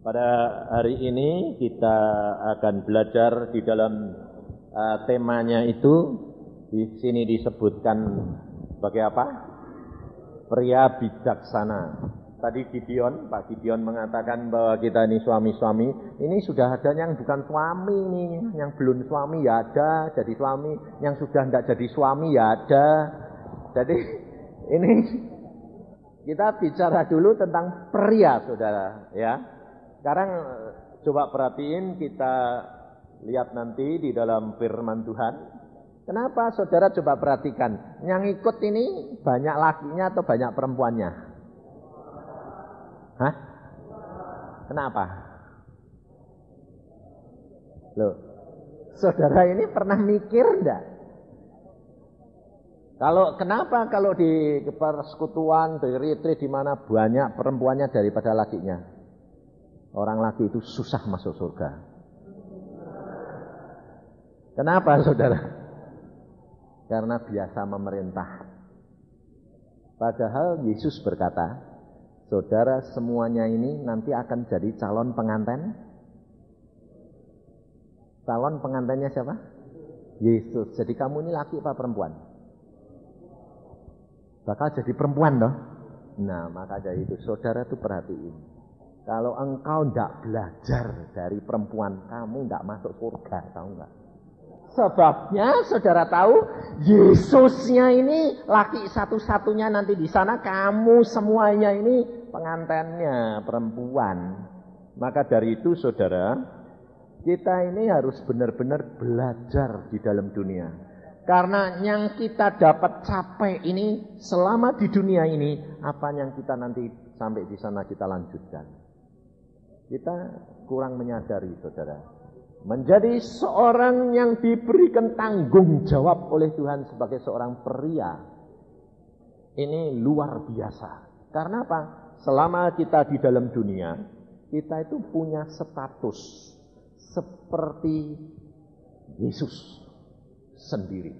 Pada hari ini kita akan belajar di dalam temanya itu. Di sini disebutkan sebagai apa? Pria bijaksana. Tadi Pak Gideon mengatakan bahwa kita ini suami-suami. Ini sudah ada yang bukan suami nih, yang belum suami ya ada jadi suami, yang sudah tidak jadi suami ya ada. Jadi ini kita bicara dulu tentang pria, saudara, ya. Sekarang coba perhatiin, kita lihat nanti di dalam firman Tuhan. Kenapa saudara coba perhatikan? Yang ikut ini banyak lakinya atau banyak perempuannya? Hah? Kenapa? Loh, saudara ini pernah mikir enggak? Kenapa kalau di persekutuan, di retreat di mana banyak perempuannya daripada lakinya? Orang laki itu susah masuk surga. Kenapa, saudara? Karena biasa memerintah. Padahal Yesus berkata, saudara semuanya ini nanti akan jadi calon pengantin. Calon pengantinnya siapa? Yesus. Jadi kamu ini laki apa perempuan? Bakal jadi perempuan toh. Nah, maka dari itu saudara tuh perhatiin. Kalau engkau tidak belajar dari perempuan, kamu tidak masuk surga, tahu nggak? Sebabnya saudara tahu, Yesusnya ini laki satu-satunya nanti di sana, kamu semuanya ini pengantinnya perempuan. Maka dari itu saudara, kita ini harus benar-benar belajar di dalam dunia. Karena yang kita dapat capai ini selama di dunia ini, apa yang kita nanti sampai di sana kita lanjutkan. Kita kurang menyadari, saudara. Menjadi seorang yang diberikan tanggung jawab oleh Tuhan sebagai seorang pria, ini luar biasa. Karena apa? Selama kita di dalam dunia, kita itu punya status seperti Yesus sendiri.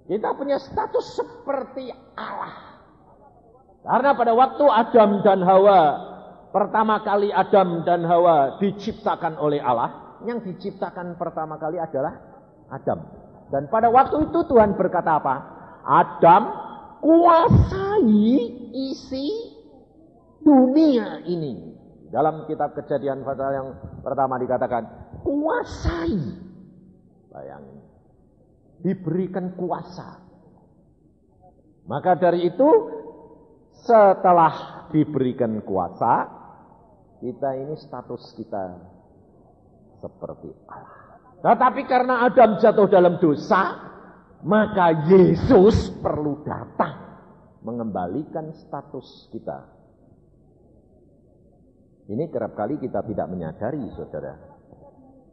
Kita punya status seperti Allah. Karena pada waktu Adam dan Hawa, pertama kali Adam dan Hawa diciptakan oleh Allah, yang diciptakan pertama kali adalah Adam. Dan pada waktu itu Tuhan berkata apa? Adam, kuasai isi dunia ini. Dalam kitab Kejadian pasal yang pertama dikatakan, kuasai. Bayangin. Diberikan kuasa. Maka dari itu, setelah diberikan kuasa, kita ini status kita seperti Allah. Tetapi karena Adam jatuh dalam dosa, maka Yesus perlu datang mengembalikan status kita. Ini kerap kali kita tidak menyadari, saudara.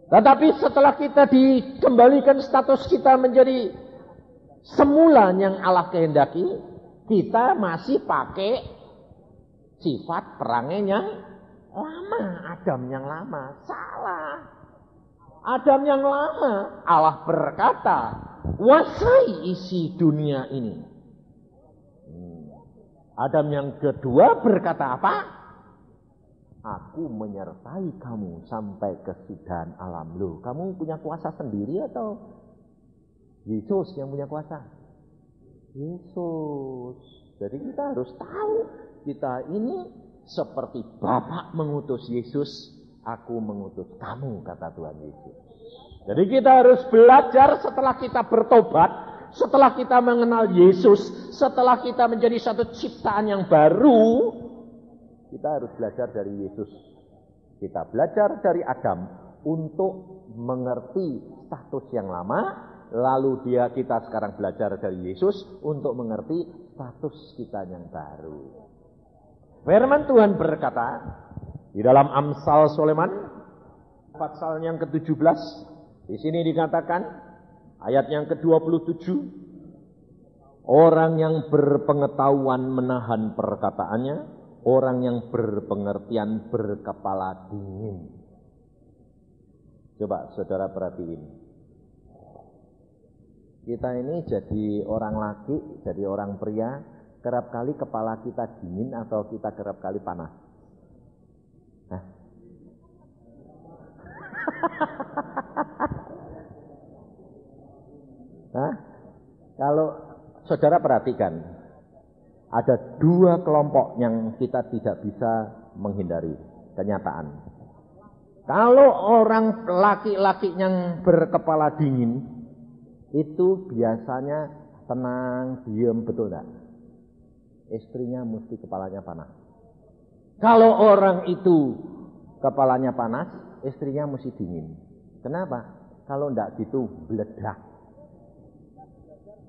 Tetapi setelah kita dikembalikan status kita menjadi semula yang Allah kehendaki, kita masih pakai sifat perangai yang lama. Adam yang lama. Salah. Adam yang lama. Allah berkata, kuasai isi dunia ini. Adam yang kedua berkata apa? Aku menyertai kamu sampai kesudahan alam. Loh, kamu punya kuasa sendiri atau Yesus yang punya kuasa? Yesus. Jadi kita harus tahu, kita ini seperti Bapa mengutus Yesus, aku mengutus kamu, kata Tuhan Yesus. Jadi kita harus belajar setelah kita bertobat, setelah kita mengenal Yesus, setelah kita menjadi satu ciptaan yang baru, kita harus belajar dari Yesus. Kita belajar dari Adam untuk mengerti status yang lama, lalu kita sekarang belajar dari Yesus untuk mengerti status kita yang baru. Firman Tuhan berkata di dalam Amsal Sulaiman pasal yang ke-17, di sini dikatakan ayat yang ke-27, orang yang berpengetahuan menahan perkataannya, orang yang berpengertian berkepala dingin. Coba saudara perhatiin. Kita ini jadi orang laki, jadi orang pria, kerap kali kepala kita dingin atau kita kerap kali panas? Nah, Hah? Kalau saudara perhatikan, ada dua kelompok yang kita tidak bisa menghindari kenyataan. Kalau orang laki-laki yang berkepala dingin, itu biasanya tenang, diam, betul enggak? Istrinya mesti kepalanya panas. Kalau orang itu kepalanya panas, istrinya mesti dingin. Kenapa? Kalau enggak gitu, meledak.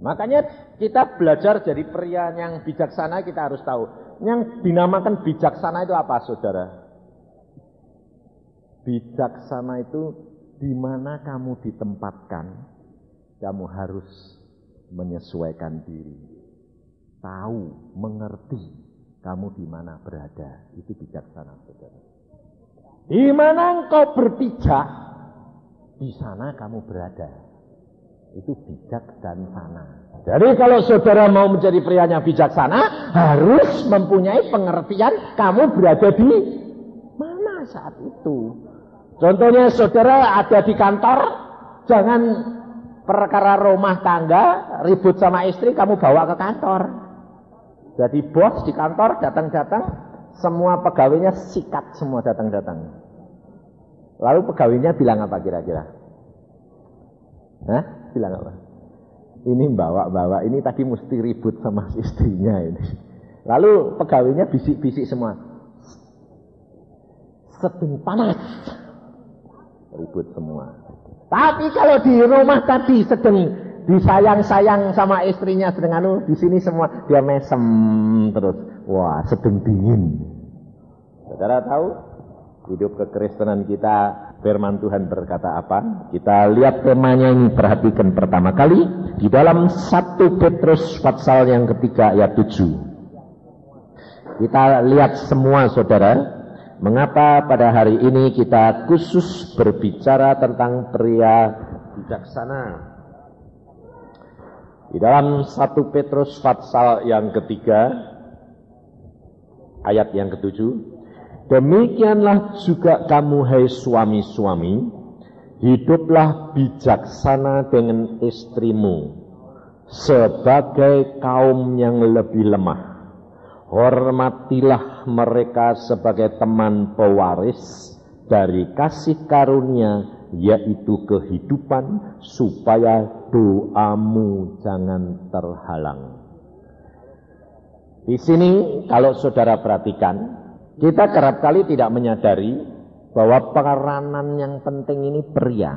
Makanya kita belajar jadi pria yang bijaksana, kita harus tahu. Yang dinamakan bijaksana itu apa, saudara? Bijaksana itu di mana kamu ditempatkan, kamu harus menyesuaikan diri. Tahu, mengerti kamu di mana berada. Itu bijaksana, saudara. Di mana engkau berpijak, di sana kamu berada. Itu bijak dan sana. Jadi kalau saudara mau menjadi pria yang bijaksana, harus mempunyai pengertian kamu berada di mana saat itu. Contohnya saudara ada di kantor, jangan perkara rumah tangga, ribut sama istri, kamu bawa ke kantor. Jadi bos di kantor datang-datang, semua pegawainya sikat semua datang-datang. Lalu pegawainya bilang apa kira-kira? Hah? Bilang apa? Ini bawa-bawa, ini tadi mesti ribut sama istrinya ini. Lalu pegawainya bisik-bisik semua. Sedang panas. Ribut semua. Tapi kalau di rumah tadi sedang disayang-sayang sama istrinya, sedang di sini semua dia mesem terus. Wah, sedang dingin. Saudara tahu? Hidup kekristenan kita, firman Tuhan berkata apa? Kita lihat temanya ini, perhatikan pertama kali di dalam 1 Petrus pasal yang ketiga ayat 7. Kita lihat semua saudara, mengapa pada hari ini kita khusus berbicara tentang pria bijaksana. Di dalam 1 Petrus pasal yang ketiga ayat yang ke-7. Demikianlah juga kamu hai suami-suami, hiduplah bijaksana dengan istrimu sebagai kaum yang lebih lemah. Hormatilah mereka sebagai teman pewaris dari kasih karunia, yaitu kehidupan, supaya doamu jangan terhalang. Di sini kalau saudara perhatikan, kita kerap kali tidak menyadari bahwa peranan yang penting ini pria.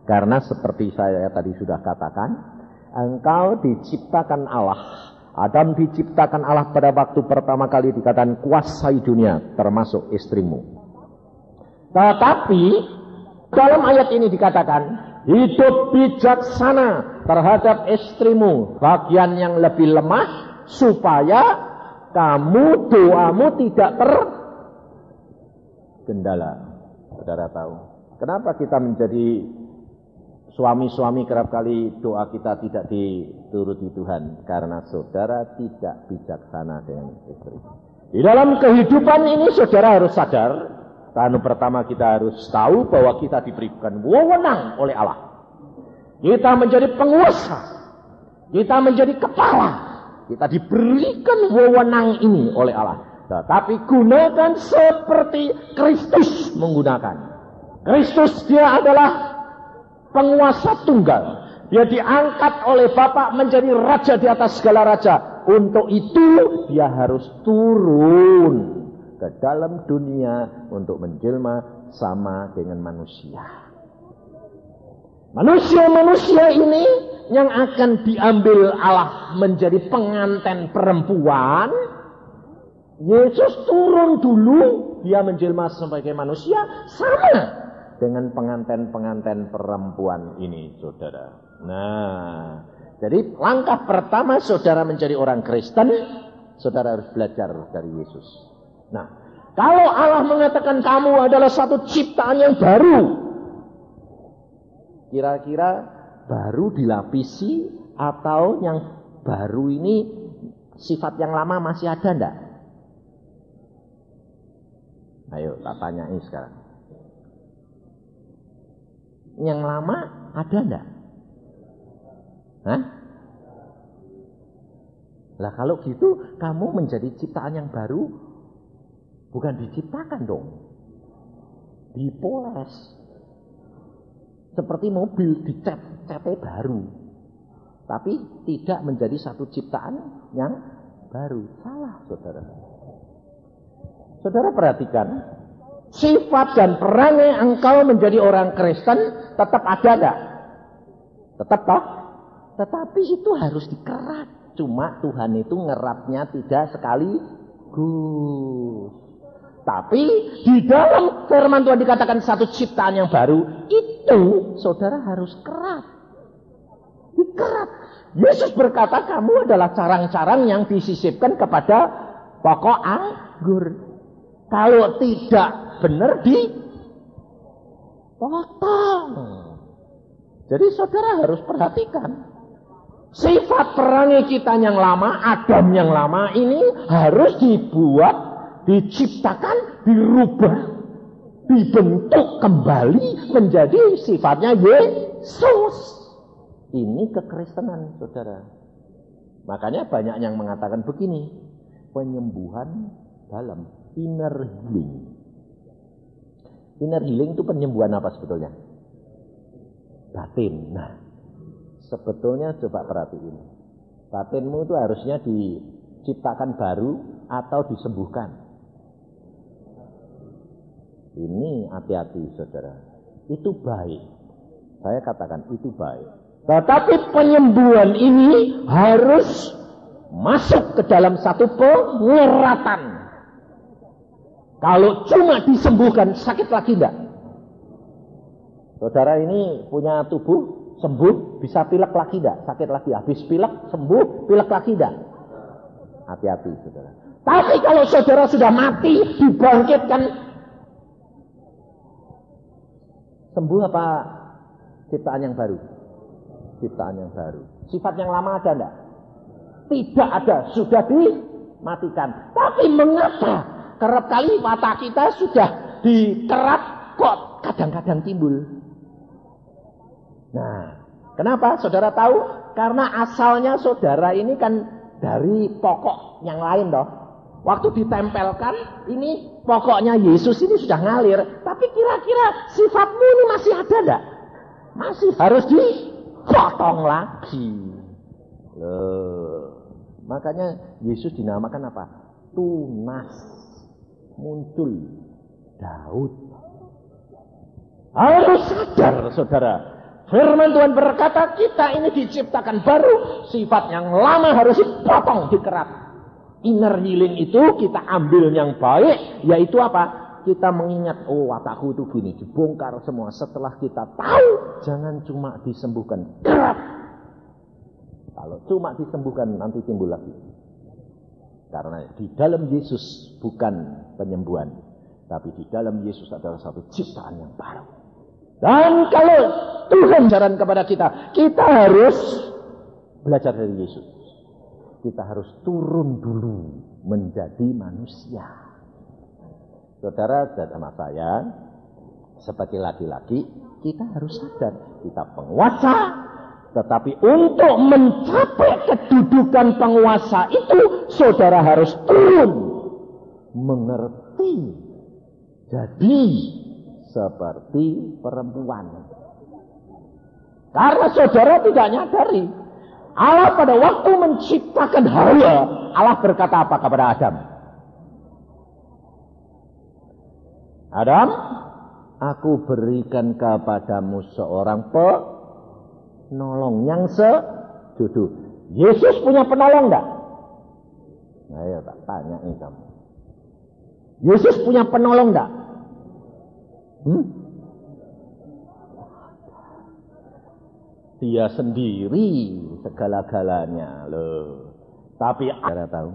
Karena seperti saya tadi sudah katakan, engkau diciptakan Allah. Adam diciptakan Allah pada waktu pertama kali dikatakan kuasai dunia, termasuk istrimu. Tetapi dalam ayat ini dikatakan, hidup bijaksana terhadap istrimu, bagian yang lebih lemah, supaya kamu, doamu tidak terkendala. Saudara tahu, kenapa kita menjadi suami-suami kerap kali doa kita tidak dituruti Tuhan? Karena saudara tidak bijaksana dengan istri. Di dalam kehidupan ini saudara harus sadar, pertama kita harus tahu bahwa kita diberikan wewenang oleh Allah. Kita menjadi penguasa, kita menjadi kepala. Kita diberikan wewenang ini oleh Allah. Tetapi gunakan seperti Kristus menggunakan. Kristus dia adalah penguasa tunggal. Dia diangkat oleh Bapa menjadi raja di atas segala raja. Untuk itu dia harus turun ke dalam dunia untuk menjelma sama dengan manusia. Manusia-manusia ini yang akan diambil Allah menjadi pengantin perempuan, Yesus turun dulu, dia menjelma sebagai manusia, sama dengan pengantin-pengantin perempuan ini, saudara. Nah, jadi langkah pertama saudara menjadi orang Kristen, saudara harus belajar dari Yesus. Nah, kalau Allah mengatakan kamu adalah satu ciptaan yang baru, kira-kira baru dilapisi atau yang baru ini sifat yang lama masih ada enggak? Ayo tak tanyai sekarang. yang lama ada enggak? Hah? Lah kalau gitu kamu menjadi ciptaan yang baru, bukan diciptakan dong, dipoles. Seperti mobil dicat-catnya baru, tapi tidak menjadi satu ciptaan yang baru. Salah, saudara. Saudara perhatikan, sifat dan perangai engkau menjadi orang Kristen tetap ada enggak? Tetap toh? Tetapi itu harus dikerat. Cuma Tuhan itu ngeratnya tidak sekaligus. Tapi di dalam firman Tuhan dikatakan satu ciptaan yang baru, itu saudara harus kerat. Dikerat. Yesus berkata kamu adalah carang-carang yang disisipkan kepada pokok anggur. Kalau tidak benar dipotong. Jadi saudara harus perhatikan. Sifat perangai kita yang lama, Adam yang lama ini harus dibuat, diciptakan, dirubah, dibentuk kembali menjadi sifatnya Yesus. Ini kekristenan, saudara. Makanya banyak yang mengatakan begini, penyembuhan dalam inner healing. Inner healing itu penyembuhan apa sebetulnya? Batin. Nah, sebetulnya coba perhatiin. Batinmu itu harusnya diciptakan baru atau disembuhkan. Ini hati-hati, saudara. Itu baik. Saya katakan itu baik. Tetapi penyembuhan ini harus masuk ke dalam satu pengeratan. Kalau cuma disembuhkan, sakit lagi enggak? Saudara ini punya tubuh, sembuh, bisa pilek lagi enggak? Sakit lagi, habis pilek, sembuh, pilek lagi enggak? Hati-hati, saudara. Tapi kalau saudara sudah mati, dibangkitkan, sembuh apa ciptaan yang baru? Ciptaan yang baru. Sifat yang lama ada enggak? Tidak ada, sudah dimatikan. Tapi mengapa kerap kali mata kita sudah dikerat kok kadang-kadang timbul? Nah, kenapa saudara tahu? Karena asalnya saudara ini kan dari pokok yang lain toh. Waktu ditempelkan, ini pokoknya Yesus ini sudah ngalir. Tapi kira-kira sifatmu ini masih ada enggak? Masih harus dipotong lagi. Loh. Makanya Yesus dinamakan apa? Tunas. Muncul Daud. Harus sadar, saudara. Firman Tuhan berkata kita ini diciptakan baru. Sifat yang lama harus dipotong, dikerat. Inner healing itu kita ambil yang baik. Yaitu apa? Kita mengingat, oh watakku itu gini. Dibongkar semua. Setelah kita tahu, jangan cuma disembuhkan. Kerat. Kalau cuma disembuhkan nanti timbul lagi. Karena di dalam Yesus bukan penyembuhan. Tapi di dalam Yesus adalah satu ciptaan yang baru. Dan kalau Tuhan ajaran kepada kita, kita harus belajar dari Yesus. Kita harus turun dulu menjadi manusia. Saudara dan anak saya, sebagai laki-laki, kita harus sadar. Kita penguasa, tetapi untuk mencapai kedudukan penguasa itu, saudara harus turun. Mengerti. Jadi, seperti perempuan. Karena saudara tidak nyadari. Allah pada waktu menciptakan Hawa, Allah berkata apa kepada Adam? Adam, aku berikan kepadamu seorang penolong yang sejodoh. Yesus punya penolong enggak? Nah, ya tak tanya nih kamu. Yesus punya penolong enggak? Dia sendiri segala-galanya loh. Tapi Anda tahu,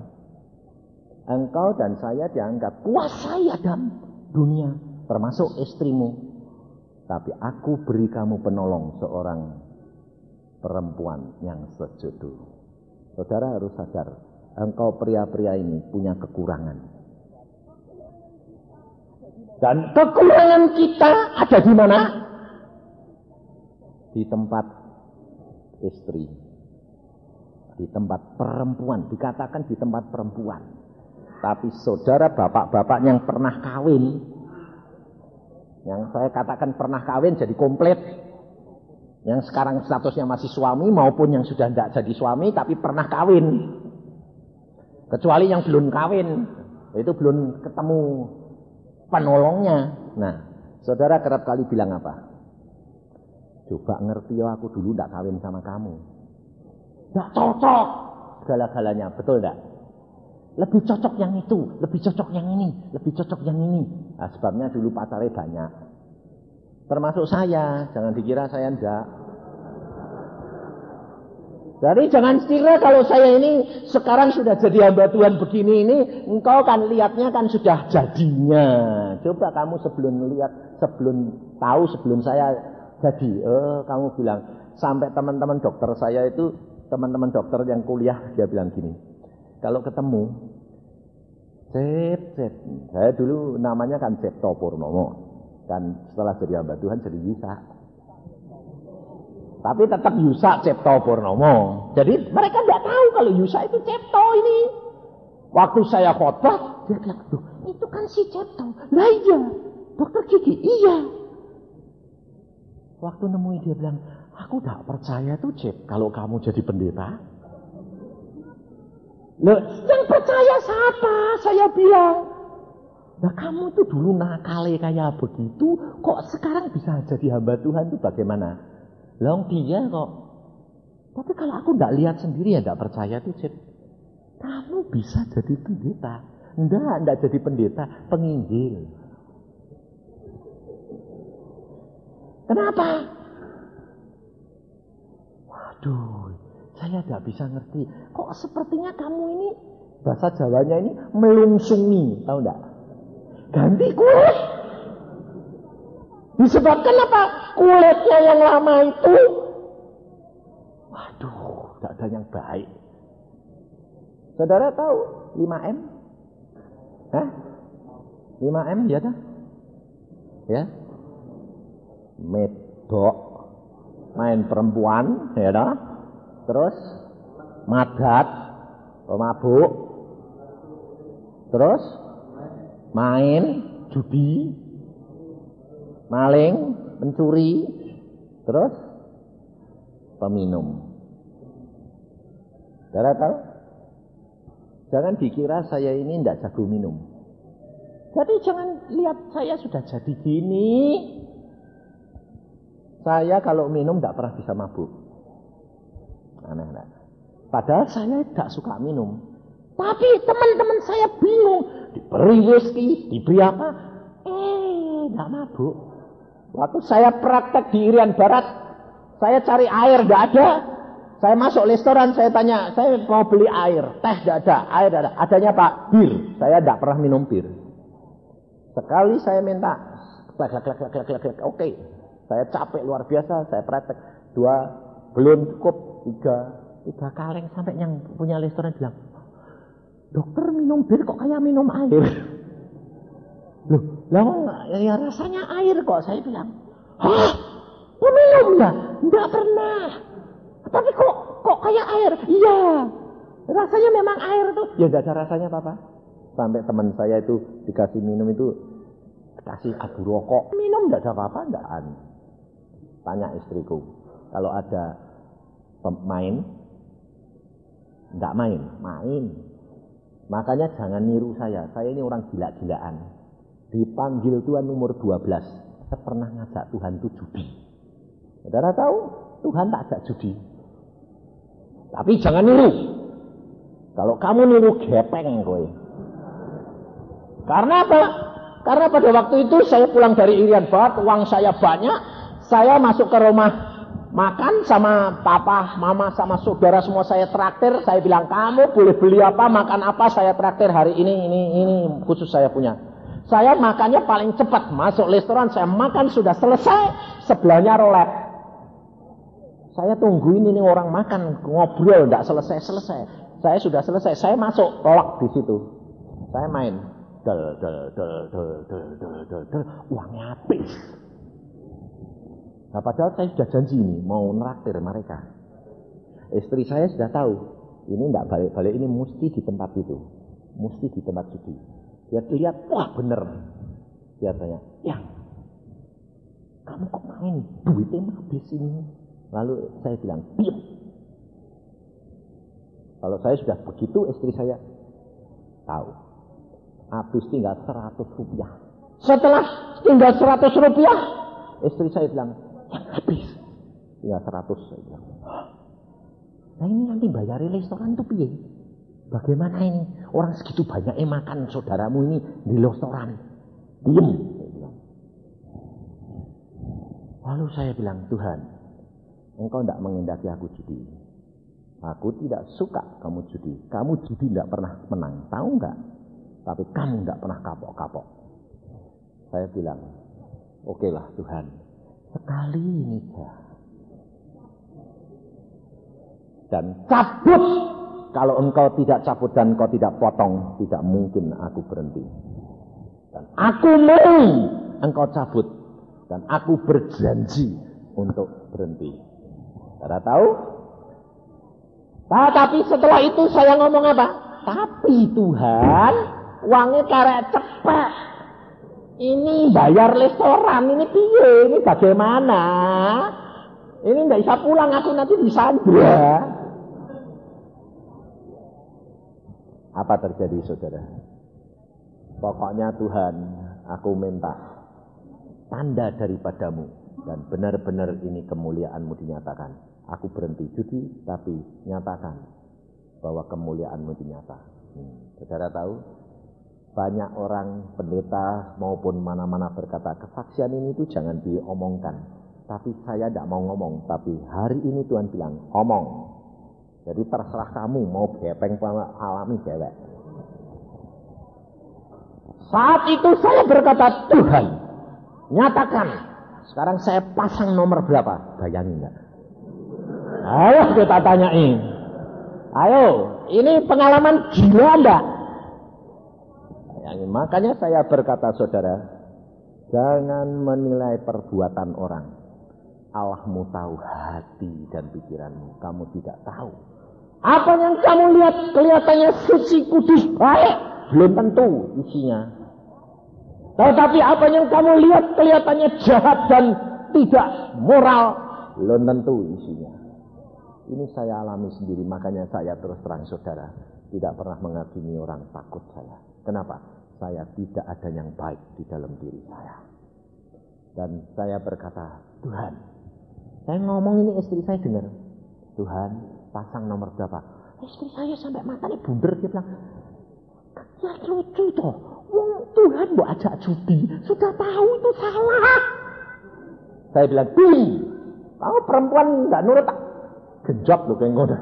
engkau dan saya dianggap kuasai Adam dunia, termasuk istrimu. Tapi aku beri kamu penolong, seorang perempuan yang sejodoh. Saudara harus sadar, engkau pria-pria ini punya kekurangan. Dan kekurangan kita ada di mana? di tempat istri, di tempat perempuan, dikatakan di tempat perempuan. Tapi saudara bapak-bapak yang pernah kawin, yang saya katakan pernah kawin jadi komplit, yang sekarang statusnya masih suami maupun yang sudah tidak jadi suami tapi pernah kawin. Kecuali yang belum kawin, itu belum ketemu penolongnya. Nah, saudara kerap kali bilang apa? Coba ngerti ya, aku dulu tidak kawin sama kamu. Tidak cocok segala-galanya, betul tidak? Lebih cocok yang itu, lebih cocok yang ini, lebih cocok yang ini. Nah, sebabnya dulu pacarnya banyak. Termasuk saya, jangan dikira saya enggak. Jadi jangan kira kalau saya ini sekarang sudah jadi hamba Tuhan begini ini, engkau kan lihatnya kan sudah jadinya. Coba kamu sebelum lihat, sebelum tahu, sebelum saya jadi, kamu bilang, sampai teman-teman dokter saya itu, teman-teman dokter yang kuliah, dia bilang gini, kalau ketemu, Cep, saya dulu namanya kan Cipto Purnomo, kan setelah jadi hamba Tuhan jadi Yusa. Tapi tetap Yusa Cipto Purnomo. Jadi mereka tidak tahu kalau Yusa itu Cipto ini. Waktu saya khotbah, dia bilang, "Duh, itu kan si Cipto." Lah iya, dokter gigi, iya. Waktu nemui dia bilang, "Aku tidak percaya tuh Cip, kalau kamu jadi pendeta." Loh, yang percaya siapa? Saya bilang. Nah, kamu tuh dulu nakale kayak begitu, kok sekarang bisa jadi hamba Tuhan tuh bagaimana? Long dia kok. Tapi kalau aku tidak lihat sendiri ya tidak percaya tuh Cip. Kamu bisa jadi pendeta. Tidak jadi pendeta, penginjil. Kenapa? Waduh, saya tidak bisa ngerti. Kok sepertinya kamu ini, bahasa Jawanya ini melungsungi, tahu tidak? Ganti kulit. Disebabkan apa? Kulitnya yang lama itu, waduh, tidak ada yang baik. Saudara tahu 5M? Hah? 5M ya dah? Ya? Medok, main perempuan, ya dah? Terus madat, pemabuk, terus main judi, maling, mencuri, terus peminum. Saudara tahu? Jangan dikira saya ini tidak jago minum. Jadi jangan lihat saya sudah jadi gini. Saya kalau minum tidak pernah bisa mabuk. Aneh. Padahal saya tidak suka minum. Tapi teman-teman saya bingung. Diberi whisky, diberi apa? Tidak mabuk. Waktu saya praktek di Irian Barat, saya cari air, tidak ada. Saya masuk restoran, saya tanya, saya mau beli air. Teh tidak ada, air tidak ada. Adanya Pak, bir. Saya tidak pernah minum bir. Sekali saya minta, oke. Saya capek luar biasa, saya praktek. 2, belum cukup, 3 kaleng. Sampai yang punya restoran bilang, "Dokter minum bir kok kayak minum air?" Loh, ya rasanya air kok. Saya bilang, "Hah? Minum ya? Enggak pernah. Tapi kok kayak air?" "Iya. Rasanya memang air tuh." Ya enggak ada rasanya apa-apa. Sampai teman saya itu dikasih minum itu, kasih abu rokok. Minum enggak ada apa-apa, enggak. Tanya istriku, kalau ada pemain, enggak main. Makanya jangan niru saya ini orang gila-gilaan. Dipanggil Tuhan umur 12. Saya pernah ngajak Tuhan itu judi. Saudara tahu, Tuhan tak ajak judi. Tapi jangan niru. Kalau kamu niru, gepeng kowe. Karena apa? Karena pada waktu itu saya pulang dari Irian Barat, uang saya banyak. Saya masuk ke rumah makan sama papa, mama, sama saudara semua saya traktir. Saya bilang, "Kamu boleh beli apa, makan apa, saya traktir hari ini khusus saya punya." Saya makannya paling cepat. Masuk restoran, saya makan sudah selesai. Sebelahnya rolet. Saya tungguin ini orang makan, ngobrol, tidak selesai. Saya sudah selesai. Saya masuk, lock di situ. Saya main. Uangnya habis. Nah, padahal saya sudah janji ini mau neraktir mereka. Istri saya sudah tahu, ini tidak balik-balik, ini mesti di tempat itu, mesti di tempat judi. Dia lihat, wah bener. Dia tanya, ya, kamu kok main duitnya habis ini? Lalu saya bilang, diam. Kalau saya sudah begitu, istri saya tahu. Habis tinggal 100 rupiah. Setelah tinggal 100 rupiah, istri saya bilang, yang habis tinggal 100. Saya bilang, nah ini nanti bayar restoran tuh piye? Bagaimana ini? Orang segitu banyaknya makan saudaramu ini di restoran. Diem. Saya bilang. Lalu saya bilang, Tuhan, Engkau tidak mengendaki aku judi. Aku tidak suka kamu judi. Kamu judi tidak pernah menang, tahu enggak? Tapi kamu tidak pernah kapok-kapok. Saya bilang, oke lah Tuhan, sekali ini saja. Dan cabut. Kalau engkau tidak cabut dan engkau tidak potong, tidak mungkin aku berhenti. Dan aku mau engkau cabut. Dan aku berjanji untuk berhenti. Saudara tahu? Nah, tapi setelah itu saya ngomong apa? Tapi Tuhan, uangnya karek cepet. Ini bayar restoran, ini piye? Ini bagaimana? Ini tidak bisa pulang, aku nanti disandra. Apa terjadi saudara? Pokoknya Tuhan, aku minta tanda daripadamu. Dan benar-benar ini kemuliaanmu dinyatakan. Aku berhenti judi, tapi nyatakan bahwa kemuliaanmu dinyata. Saudara tahu, banyak orang pendeta maupun mana-mana berkata, kesaksian ini tuh jangan diomongkan. Tapi saya tidak mau ngomong, tapi hari ini Tuhan bilang, omong. Jadi terserah kamu mau gepeng alami dewek. Saat itu saya berkata, Tuhan, nyatakan. Sekarang saya pasang nomor berapa? Bayangin enggak? Ayo kita tanyain. Ayo, ini pengalaman gila enggak? Bayangin. Makanya saya berkata saudara, jangan menilai perbuatan orang. Allahmu tahu hati dan pikiranmu. Kamu tidak tahu. Apa yang kamu lihat kelihatannya suci, kudus, baik. Belum tentu isinya. Tetapi apa yang kamu lihat kelihatannya jahat dan tidak moral, belum tentu isinya. Ini saya alami sendiri, makanya saya terus terang saudara, tidak pernah mengagumi orang takut saya. Kenapa? Saya tidak ada yang baik di dalam diri saya. Dan saya berkata, Tuhan, saya ngomong ini istri saya dengar. Tuhan, pasang nomor berapa? Istri saya sampai matanya bunder, dia bilang, ya lucu toh. Tuhan mau ajak judi, sudah tahu itu salah. Saya bilang, kamu perempuan nggak nurut tak? Genjot loh kayak ngono.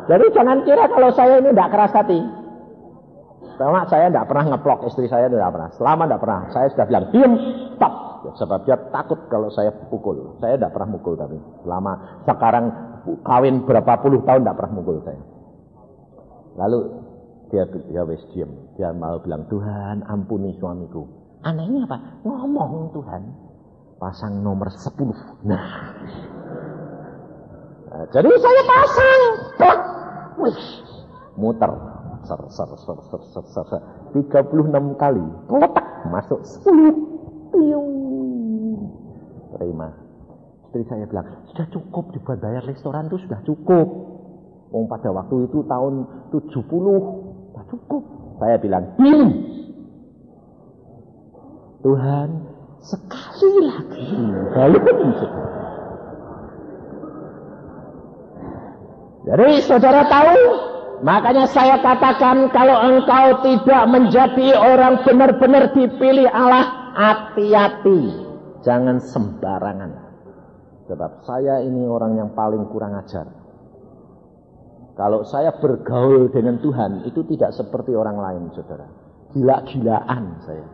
Jadi jangan kira kalau saya ini tidak keras hati. Selama saya tidak pernah ngeplok istri saya, tidak pernah. Selama tidak pernah, saya sudah bilang diam, stop. Ya, sebab dia takut kalau saya pukul. Saya tidak pernah mukul tapi selama sekarang kawin berapa puluh tahun tidak pernah mukul saya. Lalu dia wis diam. Dia mau bilang, Tuhan ampuni suamiku. Anehnya apa? Ngomong Tuhan. Pasang nomor 10. Nah, jadi saya pasang. Wih, muter. Ser. 36 kali. Letak. Masuk 10. Piung. Terima. Istri saya bilang, sudah cukup dibuat bayar restoran itu sudah cukup. Pada waktu itu tahun 70. Cukup. Saya bilang, Tuhan, sekali lagi. Jadi saudara tahu, makanya saya katakan kalau engkau tidak menjadi orang benar-benar dipilih Allah, hati-hati. Jangan sembarangan. Sebab saya ini orang yang paling kurang ajar. Kalau saya bergaul dengan Tuhan, itu tidak seperti orang lain, saudara. Gila-gilaan saya.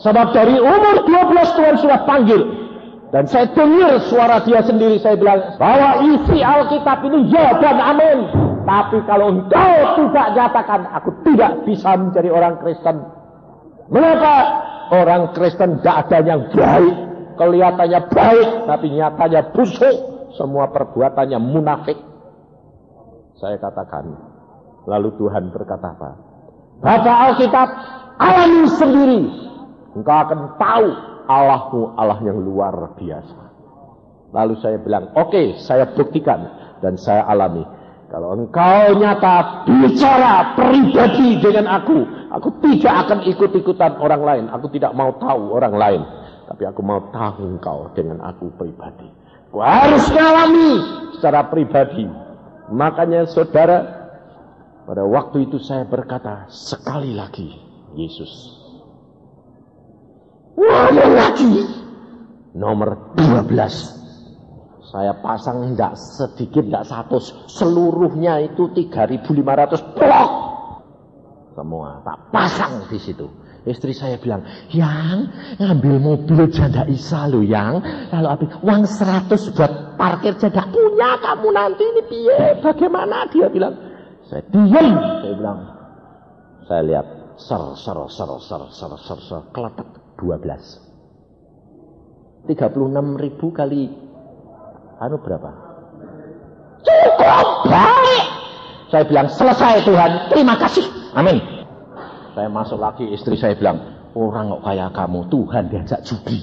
Sebab dari umur 12 Tuhan sudah panggil. Dan saya dengar suara dia sendiri, saya bilang, bahwa isi Alkitab ini ya dan amin. Tapi kalau engkau tidak nyatakan, aku tidak bisa menjadi orang Kristen. Mengapa? Orang Kristen tidak ada yang baik. kelihatannya baik, tapi nyatanya busuk. Semua perbuatannya munafik. Saya katakan, lalu Tuhan berkata apa? Baca Alkitab, alami sendiri. Engkau akan tahu Allahmu Allah yang luar biasa. Lalu saya bilang, oke, saya buktikan dan saya alami. Kalau engkau nyata bicara pribadi dengan aku tidak akan ikut-ikutan orang lain. Aku tidak mau tahu orang lain. Tapi aku mau tahu engkau dengan aku pribadi. Aku harus ngalami secara pribadi. Makanya saudara, pada waktu itu saya berkata, sekali lagi, Yesus. Wah, lagi. Nomor 12. Saya pasang tidak sedikit, tidak 100. Seluruhnya itu 3.500 blok. Semua tak pasang di situ. Istri saya bilang, Yang, ngambil mobil janda Isa lo, Yang. Lalu habis uang 100 buat parkir janda punya kamu nanti ini piye? Bagaimana? Dia bilang. Saya diam. Saya bilang. Saya lihat. Ser. Keletek 12. 36.000 kali. Anu berapa? Cukup baik. Saya bilang, selesai Tuhan. Terima kasih. Amin. Saya masuk lagi, istri saya bilang, orang kok kayak kamu, Tuhan diajak judi.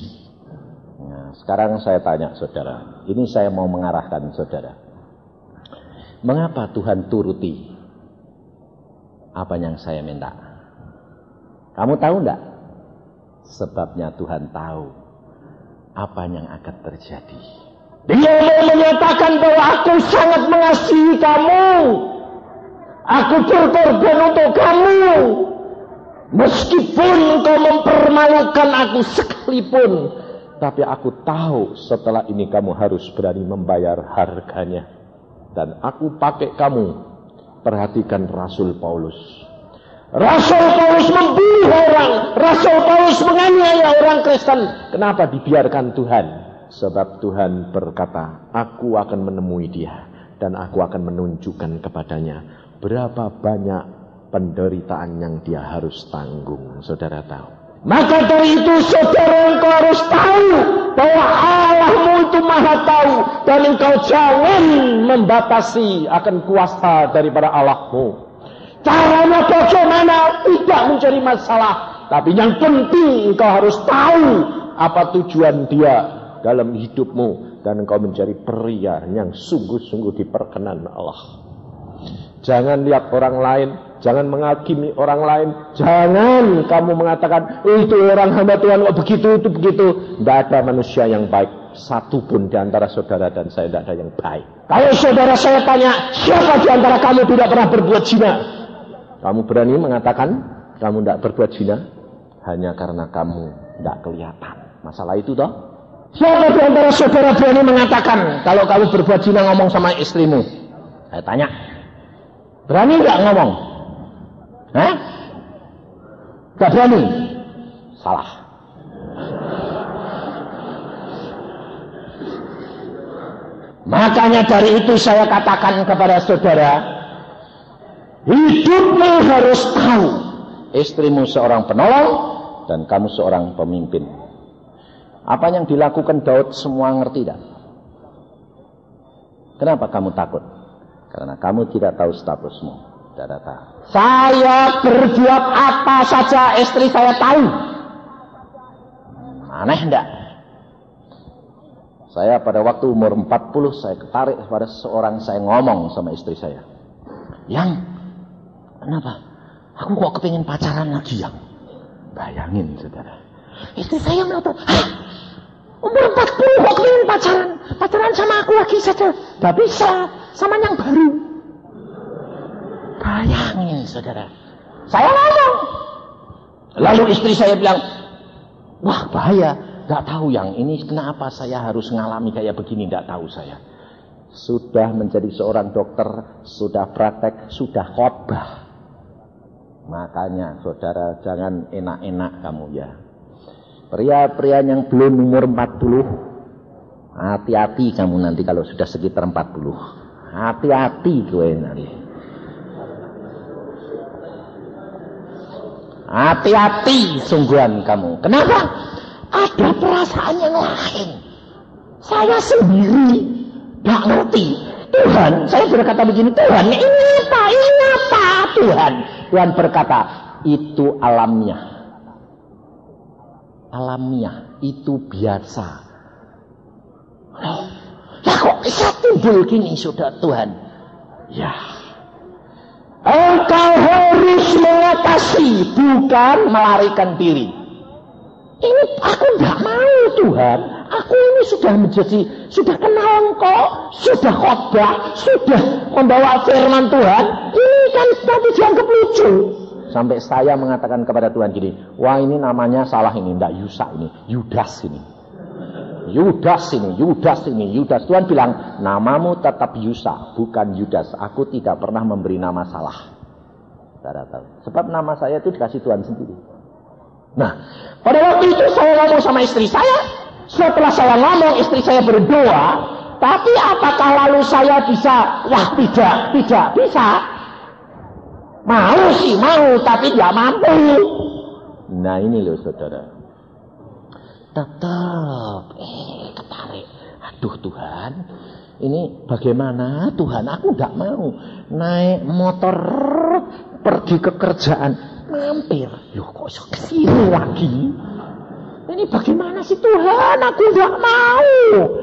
Nah, sekarang saya tanya saudara, ini saya mau mengarahkan saudara. Mengapa Tuhan turuti apa yang saya minta? Kamu tahu enggak? Sebabnya Tuhan tahu apa yang akan terjadi. Dia mau menyatakan bahwa aku sangat mengasihi kamu. Aku berkorban untuk kamu. Meskipun engkau mempermalukan aku sekalipun. Tapi aku tahu setelah ini kamu harus berani membayar harganya. Dan aku pakai kamu. Perhatikan Rasul Paulus. Rasul Paulus membunuh orang. Rasul Paulus menganiaya orang Kristen. Kenapa dibiarkan Tuhan? Sebab Tuhan berkata, aku akan menemui dia. Dan aku akan menunjukkan kepadanya berapa banyak penderitaan yang dia harus tanggung. Saudara tahu. Maka dari itu saudara engkau harus tahu bahwa Allahmu itu maha tahu. Dan engkau jangan membatasi akan kuasa daripada Allahmu. Caranya bagaimana tidak mencari masalah. Tapi yang penting engkau harus tahu apa tujuan dia dalam hidupmu. Dan engkau mencari pria yang sungguh-sungguh diperkenan Allah. Jangan lihat orang lain. Jangan menghakimi orang lain. Jangan kamu mengatakan, itu orang hamba Tuhan kok begitu, itu begitu. Tidak ada manusia yang baik. Satu pun di antara saudara dan saya tidak ada yang baik. Kalau saudara saya tanya, siapa di antara kamu tidak pernah berbuat zina? Kamu berani mengatakan kamu tidak berbuat zina? Hanya karena kamu tidak kelihatan. Masalah itu toh? Siapa di antara saudara berani mengatakan kalau kamu berbuat zina ngomong sama istrimu? Saya tanya. Berani nggak ngomong? Hah? Gak berani? Salah. Makanya dari itu saya katakan kepada saudara, hidupmu harus tahu istrimu seorang penolong dan kamu seorang pemimpin. Apa yang dilakukan Daud semua ngerti tak? Kenapa kamu takut? Karena kamu tidak tahu statusmu. Tidak tahu. Saya berbuat apa saja istri saya tahu. Aneh enggak? Saya pada waktu umur 40 saya ketarik pada seorang, saya ngomong sama istri saya. Yang, kenapa? Aku kok kepingin pacaran lagi Yang? Bayangin saudara. Istri saya ngotot, umur 40 kok kepingin pacaran? Pacaran sama aku lagi saja. Gak bisa, sama yang baru. Bayangin saudara. Saya ngomong. Lalu istri saya bilang, wah bahaya. Gak tahu Yang ini kenapa saya harus ngalami kayak begini. Gak tahu saya. Sudah menjadi seorang dokter. Sudah praktek. Sudah khotbah. Makanya saudara jangan enak-enak kamu ya. Pria-pria yang belum umur 40. Hati-hati kamu nanti kalau sudah sekitar 40. Hati-hati gue nanti. Hati-hati sungguhan kamu. Kenapa? ada perasaan yang lain. Saya sendiri gak ngerti. Tuhan, saya berkata begini, Tuhan, ini apa Tuhan? Tuhan berkata, itu alamiah. Alamiah, itu biasa. Loh, lah kok bisa timbul gini, saudara Tuhan? Ya, engkau harus mengatasi, bukan melarikan diri. Ini aku tidak mau Tuhan. Aku ini sudah kenal Engkau, sudah khotbah, sudah membawa firman Tuhan. Ini kan tapi dianggap lucu. Sampai saya mengatakan kepada Tuhan gini, wah ini namanya salah ini, tidak Yusa ini, Yudas ini. Yudas. Tuhan bilang, namamu tetap Yusa, bukan Yudas. Aku tidak pernah memberi nama salah. Saudara tahu. Sebab nama saya itu dikasih Tuhan sendiri. Nah, pada waktu itu saya ngomong sama istri saya. Setelah saya ngomong, istri saya berdoa. Tapi apakah lalu saya bisa? Wah, tidak bisa. Mau sih, mau, tapi tidak mampu. Nah ini loh saudara. Tetap ketarik. Aduh Tuhan, ini bagaimana Tuhan? Aku tidak mau naik motor pergi ke kerjaan, mampir. Loh kok iso kesini lagi? Ini bagaimana sih Tuhan? Aku tidak mau,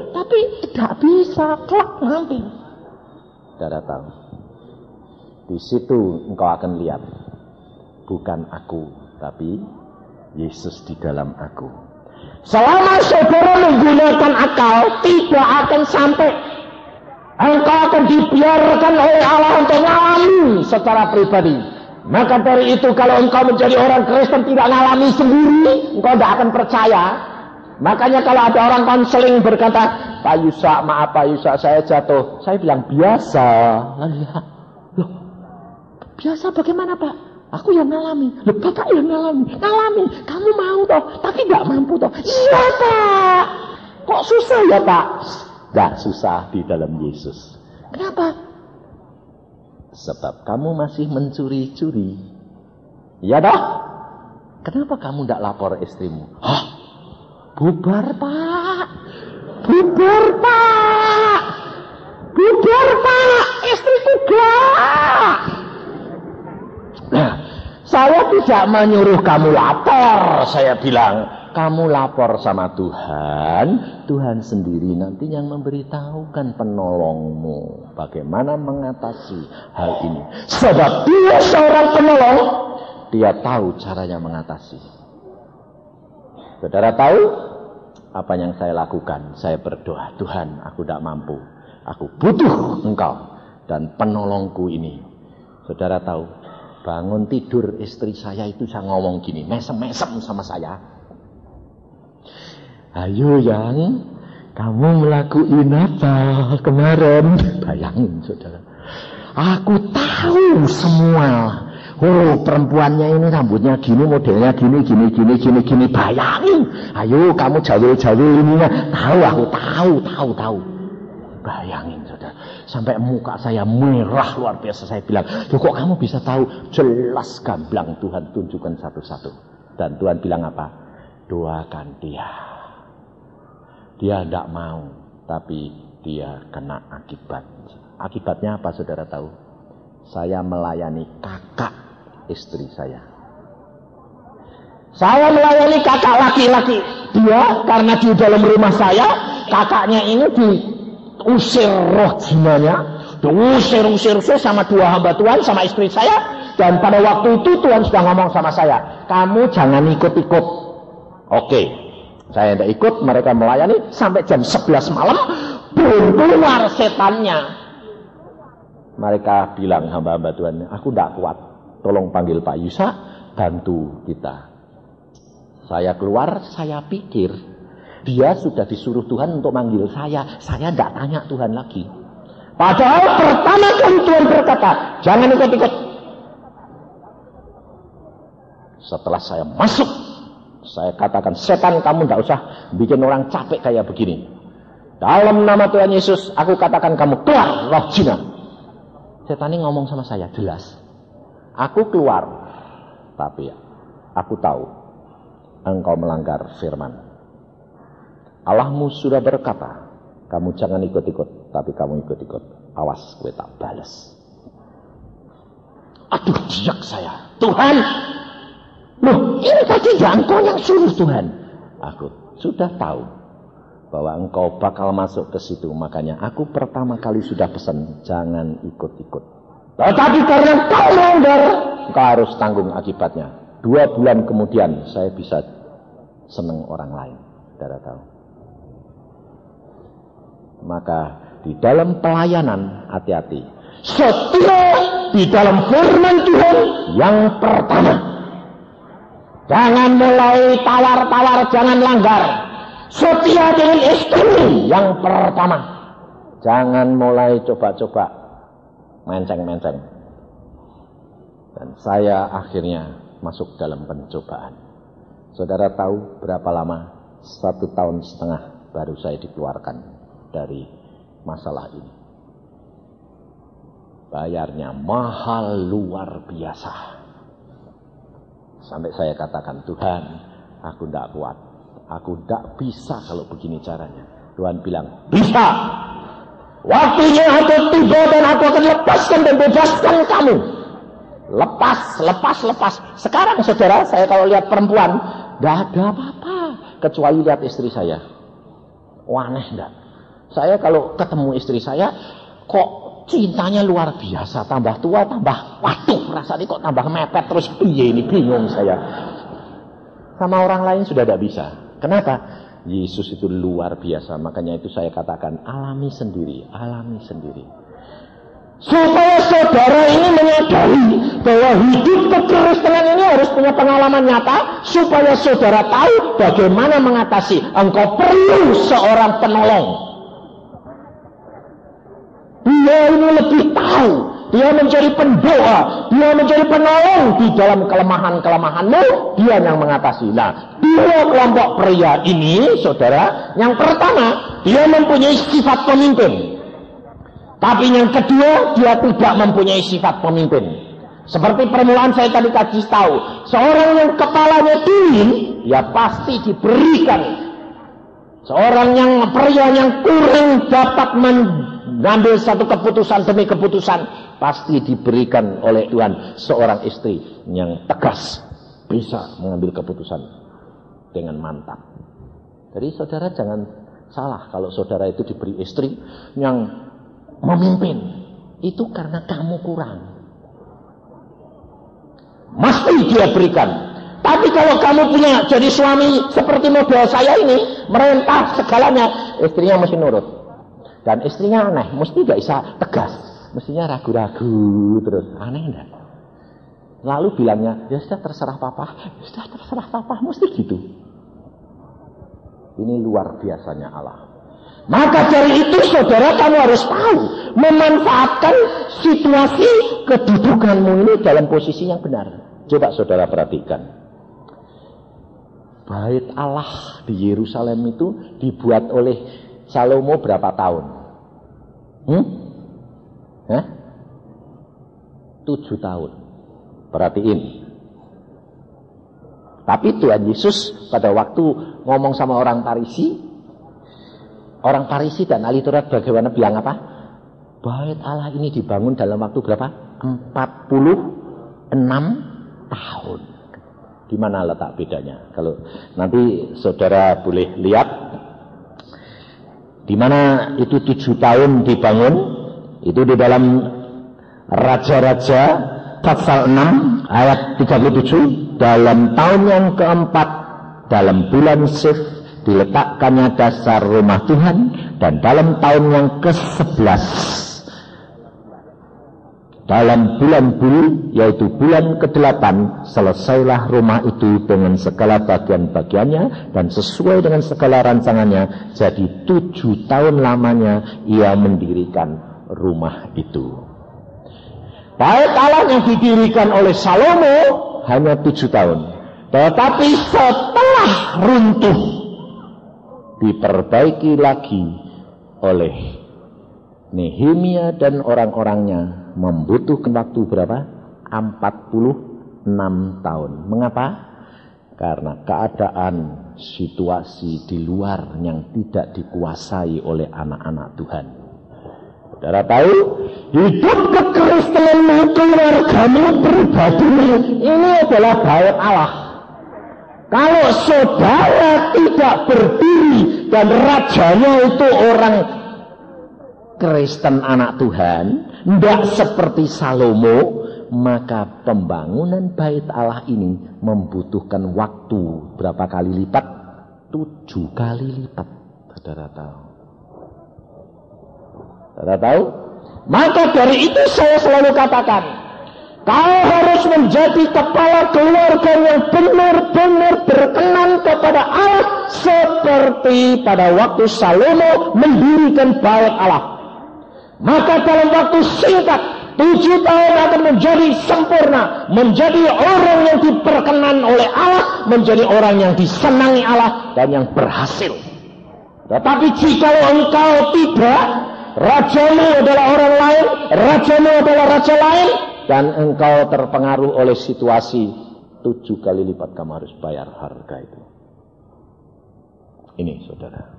tapi tidak bisa. Klak mampir. Saudara tahu, di situ engkau akan lihat, bukan aku, tapi Yesus di dalam aku. Selama saudara menggunakan akal, tidak akan sampai. Engkau akan dibiarkan oleh Allah untuk mengalami secara pribadi. Maka dari itu kalau engkau menjadi orang Kristen tidak mengalami sendiri, engkau tidak akan percaya. Makanya kalau ada orang konseling berkata, Pak Yusa, maaf Pak Yusa, saya jatuh. Saya bilang, biasa. Loh, biasa bagaimana Pak? Aku yang ngalami. Loh, Bapak yang ngalami. Kamu mau toh, tapi tidak mampu toh. Iya Pak. Kok susah ya Pak? Tidak susah di dalam Yesus. Kenapa? Sebab kamu masih mencuri-curi. Iya toh? Kenapa kamu tidak lapor istrimu? Hah? Bubar Pak. Istriku gak. Nah, saya tidak menyuruh kamu lapor. Saya bilang, kamu lapor sama Tuhan. Tuhan sendiri nanti yang memberitahukan penolongmu. Bagaimana mengatasi hal ini. Sebab dia seorang penolong. Dia tahu caranya mengatasi. Saudara tahu apa yang saya lakukan? Saya berdoa, Tuhan aku tidak mampu. Aku butuh Engkau dan penolongku ini. Saudara tahu, bangun tidur istri saya itu saya ngomong gini, mesem-mesem sama saya. Ayo yang, kamu melakukan apa kemarin? Bayangin saudara. Aku tahu semua. Oh perempuannya ini rambutnya gini, modelnya gini. Bayangin. Ayo kamu jawil ini. Aku tahu. Bayangin saudara. Sampai muka saya merah luar biasa. Saya bilang, kok kamu bisa tahu? Jelas gamblang Tuhan tunjukkan satu-satu. Dan Tuhan bilang apa? Doakan dia. Dia tidak mau, tapi dia kena akibat. Akibatnya apa saudara tahu? Saya melayani kakak istri saya. Saya melayani kakak laki-laki. Dia karena di dalam rumah saya, kakaknya ini diusir roh jinanya. Diusir sama dua hamba Tuhan, sama istri saya. Dan pada waktu itu Tuhan sudah ngomong sama saya, kamu jangan ikut-ikut. Oke. Saya tidak ikut, mereka melayani sampai jam 11 malam, belum keluar setannya. Mereka bilang hamba-hamba Tuhan, aku tidak kuat, tolong panggil Pak Yusa, bantu kita. Saya keluar, saya pikir, dia sudah disuruh Tuhan untuk manggil saya tidak tanya Tuhan lagi. Padahal pertama kali Tuhan berkata, jangan ikut-ikut. Setelah saya masuk, saya katakan, setan kamu tidak usah bikin orang capek kayak begini. Dalam nama Tuhan Yesus, aku katakan kamu keluar roh jina. Setan ini ngomong sama saya, jelas. Aku keluar, tapi aku tahu engkau melanggar firman. Allahmu sudah berkata, kamu jangan ikut-ikut, tapi kamu ikut-ikut. Awas, gue tak balas. Aduh, diak saya. Tuhan, loh, ini tadi ya engkau yang suruh Tuhan. Aku sudah tahu bahwa engkau bakal masuk ke situ. Makanya aku pertama kali sudah pesan, jangan ikut-ikut. Tetapi karena kau melanggar, engkau harus tanggung akibatnya. 2 bulan kemudian saya bisa seneng orang lain. Saudara tahu. Maka di dalam pelayanan hati-hati. Setia di dalam firman Tuhan yang pertama. Jangan mulai tawar-tawar, jangan langgar. Setia dengan istri yang pertama. Jangan mulai coba-coba menceng-menceng. Dan saya akhirnya masuk dalam pencobaan. Saudara tahu berapa lama? 1,5 tahun baru saya dikeluarkan dari masalah ini. Bayarnya mahal luar biasa. Sampai saya katakan, Tuhan, aku tidak kuat. Aku tidak bisa kalau begini caranya. Tuhan bilang, bisa. Waktunya aku tiba dan aku akan lepaskan dan bebaskan kamu. Lepas. Sekarang saudara, saya kalau lihat perempuan, tidak ada apa-apa. Kecuali lihat istri saya. Aneh enggak? Saya kalau ketemu istri saya, kok cintanya luar biasa. Tambah tua, tambah waduh, rasanya kok tambah mepet terus. Piye ini, bingung saya. Sama orang lain sudah tidak bisa. Kenapa? Yesus itu luar biasa. Makanya itu saya katakan, alami sendiri. Supaya saudara ini menyadari bahwa hidup kekristenan ini harus punya pengalaman nyata. Supaya saudara tahu bagaimana mengatasi. Engkau perlu seorang penolong. Dia ini lebih tahu. Dia menjadi pendoa. Dia menjadi penolong di dalam kelemahan-kelemahanmu. Dia yang mengatasi. Nah, 2 kelompok pria ini, saudara, yang pertama, dia mempunyai sifat pemimpin. Tapi yang kedua, dia tidak mempunyai sifat pemimpin. Seperti permulaan saya tadi kasih tahu. Seorang yang kepalanya dingin, dia pasti diberikan. Seorang yang pria yang kurang dapat mengambil satu keputusan demi keputusan, pasti diberikan oleh Tuhan seorang istri yang tegas, bisa mengambil keputusan dengan mantap. Jadi saudara jangan salah kalau saudara itu diberi istri yang memimpin. Itu karena kamu kurang. Mesti dia berikan. Tapi kalau kamu punya jadi suami seperti model saya ini, merentah segalanya, istrinya mesti nurut. Dan istrinya aneh, mesti gak bisa tegas. Mestinya ragu-ragu terus. Aneh enggak? Lalu bilangnya, ya sudah terserah papa. Ya sudah terserah papa, mesti gitu. Ini luar biasanya Allah. Maka dari itu saudara kamu harus tahu. Memanfaatkan situasi kedudukanmu ini dalam posisi yang benar. Coba saudara perhatikan. Bait Allah di Yerusalem itu dibuat oleh Salomo berapa tahun? 7 tahun. Perhatiin. Tapi Tuhan Yesus pada waktu ngomong sama orang Farisi dan ahli Taurat bagaimana bilang apa? Bait Allah ini dibangun dalam waktu berapa? 46 tahun. Di mana letak bedanya? Kalau nanti saudara boleh lihat di mana itu 7 tahun dibangun, itu di dalam Raja-Raja pasal 6 ayat 37, dalam tahun yang keempat dalam bulan Sif diletakkannya dasar rumah Tuhan, dan dalam tahun yang ke-11 dalam bulan Bul, yaitu bulan ke-8, selesailah rumah itu dengan segala bagian-bagiannya dan sesuai dengan segala rancangannya. Jadi 7 tahun lamanya ia mendirikan rumah itu. Bait Allah yang didirikan oleh Salomo hanya 7 tahun. Tetapi setelah runtuh diperbaiki lagi oleh Nehemia dan orang-orangnya, membutuhkan waktu berapa? 46 tahun. Mengapa? Karena keadaan situasi di luar yang tidak dikuasai oleh anak-anak Tuhan. Saudara tahu, hidup kekristenanmu, keluargamu, pribadimu, ini adalah bait Allah. Kalau saudara tidak berdiri dan rajanya itu orang Kristen anak Tuhan, tidak seperti Salomo, maka pembangunan bait Allah ini membutuhkan waktu berapa kali lipat? 7 kali lipat. Saudara tahu? Saudara tahu? Maka dari itu saya selalu katakan, kau harus menjadi kepala keluarga yang benar-benar berkenan kepada Allah seperti pada waktu Salomo mendirikan bait Allah. Maka dalam waktu singkat 7 tahun akan menjadi sempurna, menjadi orang yang diperkenan oleh Allah, menjadi orang yang disenangi Allah dan yang berhasil. Tetapi jika engkau tidak, rajamu adalah orang lain, rajamu adalah raja lain, dan engkau terpengaruh oleh situasi, 7 kali lipat kamu harus bayar harga itu. Ini saudara.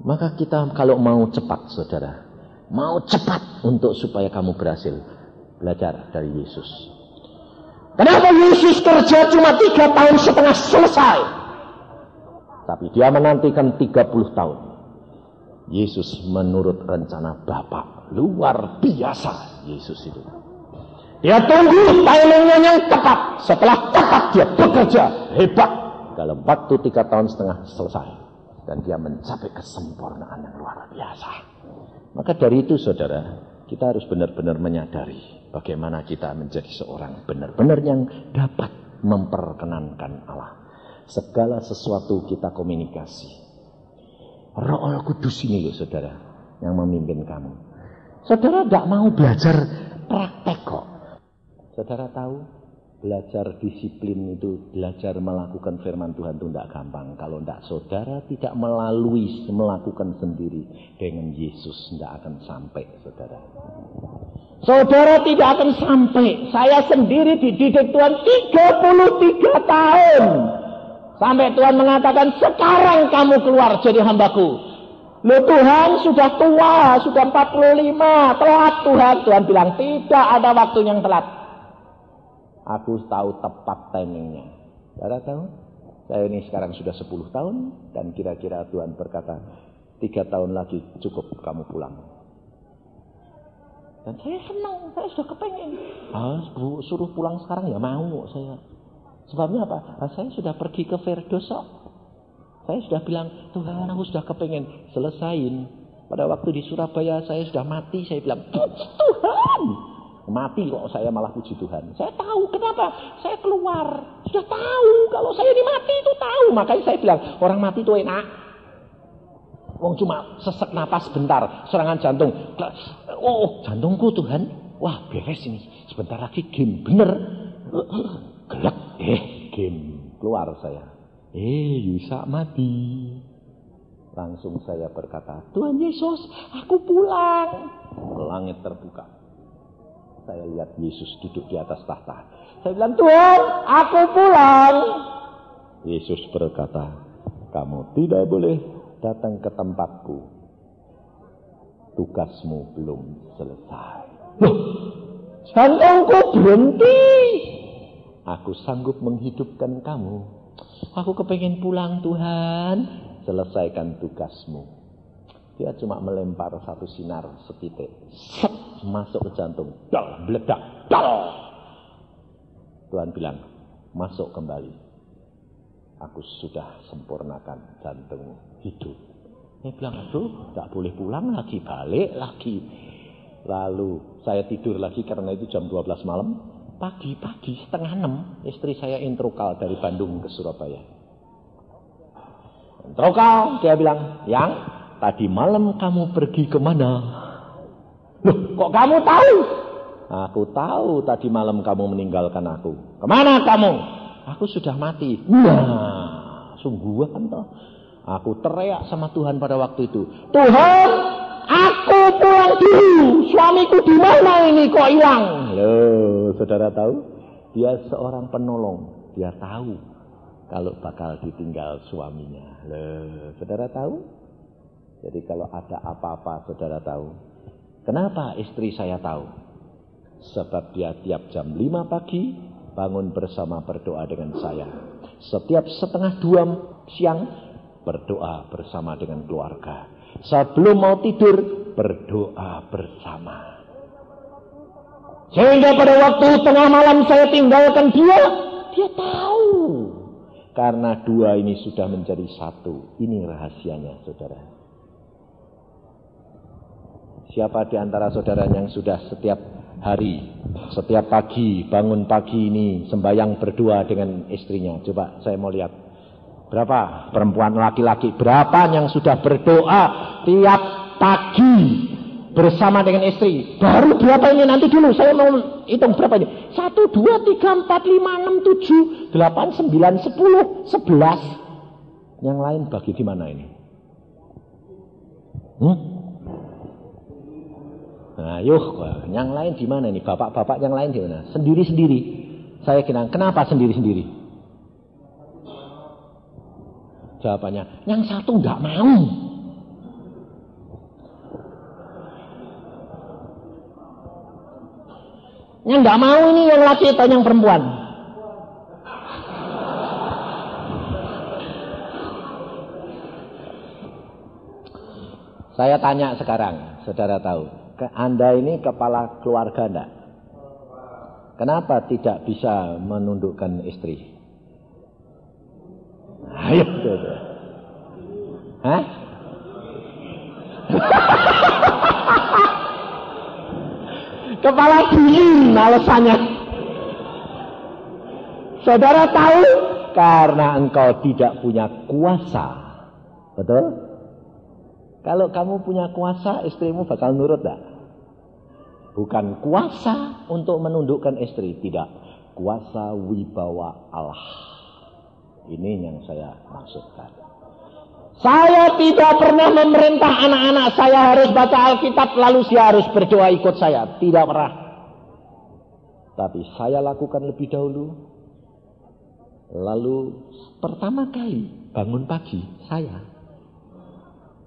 Maka kita kalau mau cepat saudara, mau cepat untuk supaya kamu berhasil, belajar dari Yesus. Kenapa Yesus kerja cuma 3,5 tahun selesai? Tapi dia menantikan 30 tahun. Yesus menurut rencana Bapa. Luar biasa Yesus itu. Dia tunggu timingnya yang tepat. Setelah tepat dia bekerja hebat. Dalam waktu 3,5 tahun selesai. Dan dia mencapai kesempurnaan yang luar biasa. Maka dari itu saudara, kita harus benar-benar menyadari bagaimana kita menjadi seorang benar-benar yang dapat memperkenankan Allah. Segala sesuatu kita komunikasi. Roh Kudus ini loh saudara, yang memimpin kamu. Saudara tidak mau belajar praktek kok. Saudara tahu, belajar disiplin itu, belajar melakukan firman Tuhan itu tidak gampang. Kalau tidak saudara tidak melalui, melakukan sendiri dengan Yesus, tidak akan sampai saudara. Saudara tidak akan sampai. Saya sendiri dididik Tuhan 33 tahun. Sampai Tuhan mengatakan, sekarang kamu keluar jadi hambaku. Loh Tuhan sudah tua, sudah 45, telat Tuhan. Tuhan bilang, tidak ada waktu yang telat. Aku tahu tepat timingnya. Saudara tahu? Saya ini sekarang sudah 10 tahun. Dan kira-kira Tuhan berkata, 3 tahun lagi cukup kamu pulang. Dan saya senang, saya sudah kepengen. Suruh pulang sekarang ya mau saya. Sebabnya apa? Saya sudah pergi ke Verdosok. Saya sudah bilang, Tuhan aku sudah kepengen selesain. Pada waktu di Surabaya saya sudah mati. Saya bilang, Tuhan mati kok saya malah puji Tuhan. Saya tahu kenapa. Saya keluar. Sudah tahu kalau saya ini mati itu tahu. Makanya saya bilang, orang mati itu enak. Wong cuma sesek napas bentar, serangan jantung. Oh, jantungku Tuhan. Wah, beres ini. Sebentar lagi game bener. Gelak. Game. Keluar saya. Yusak mati. Langsung saya berkata, Tuhan Yesus, aku pulang. Langit terbuka. Saya lihat Yesus duduk di atas tahta. Saya bilang, Tuhan, aku pulang. Yesus berkata, kamu tidak boleh datang ke tempatku. Tugasmu belum selesai. Loh, jantungku berhenti. Aku sanggup menghidupkan kamu. Aku kepengen pulang Tuhan. Selesaikan tugasmu. Dia cuma melempar satu sinar setitik. Set, masuk ke jantung. Dal, meledak. Dal. Tuhan bilang, masuk kembali. Aku sudah sempurnakan jantung hidup. Dia bilang, aduh, tidak boleh pulang lagi, balik lagi. Lalu saya tidur lagi karena itu jam 12 malam. Pagi-pagi 5:30 istri saya introkal dari Bandung ke Surabaya. Introkal, dia bilang, Yang, tadi malam kamu pergi kemana? Loh, kok kamu tahu? Aku tahu tadi malam kamu meninggalkan aku. Kemana kamu? Aku sudah mati. Nah, sungguhan toh. Aku teriak sama Tuhan pada waktu itu. Tuhan, aku pulang dulu. Suamiku di mana ini kok hilang? Loh, saudara tahu? Dia seorang penolong. Dia tahu kalau bakal ditinggal suaminya. Loh, saudara tahu? Jadi kalau ada apa-apa saudara tahu. Kenapa istri saya tahu? Sebab dia tiap jam 5 pagi bangun bersama berdoa dengan saya. Setiap setengah 2 siang berdoa bersama dengan keluarga. Sebelum mau tidur berdoa bersama. Sehingga pada waktu tengah malam saya tinggalkan dia tahu. Karena 2 ini sudah menjadi 1. Ini rahasianya, saudara. Siapa di antara saudara yang sudah setiap hari, setiap pagi, bangun pagi ini sembahyang berdoa dengan istrinya? Coba saya mau lihat. Berapa perempuan laki-laki? Berapa yang sudah berdoa tiap pagi bersama dengan istri? Baru berapa ini? Nanti dulu saya mau hitung berapa ini. 1, 2, 3, 4, 5, 6, 7, 8, 9, 10, 11. Yang lain bagi di mana ini? Nah, yang lain di mana ini? Bapak-bapak yang lain di mana? Sendiri-sendiri. Saya kira, kenapa sendiri-sendiri? Jawabannya, yang satu enggak mau. Yang enggak mau ini yang laki atau yang perempuan? Saya tanya sekarang, saudara tahu. Anda ini kepala keluarga enggak? Kenapa tidak bisa menundukkan istri? Ayo, saudara. Hah? Kepala dingin alasannya. Saudara tahu? Karena engkau tidak punya kuasa. Betul? Kalau kamu punya kuasa, istrimu bakal nurut tak? Bukan kuasa untuk menundukkan istri, tidak. Kuasa wibawa Allah. Ini yang saya maksudkan. Saya tidak pernah memerintah anak-anak saya harus baca Alkitab, lalu dia harus berdoa ikut saya. Tidak pernah. Tapi saya lakukan lebih dahulu. Lalu pertama kali bangun pagi, saya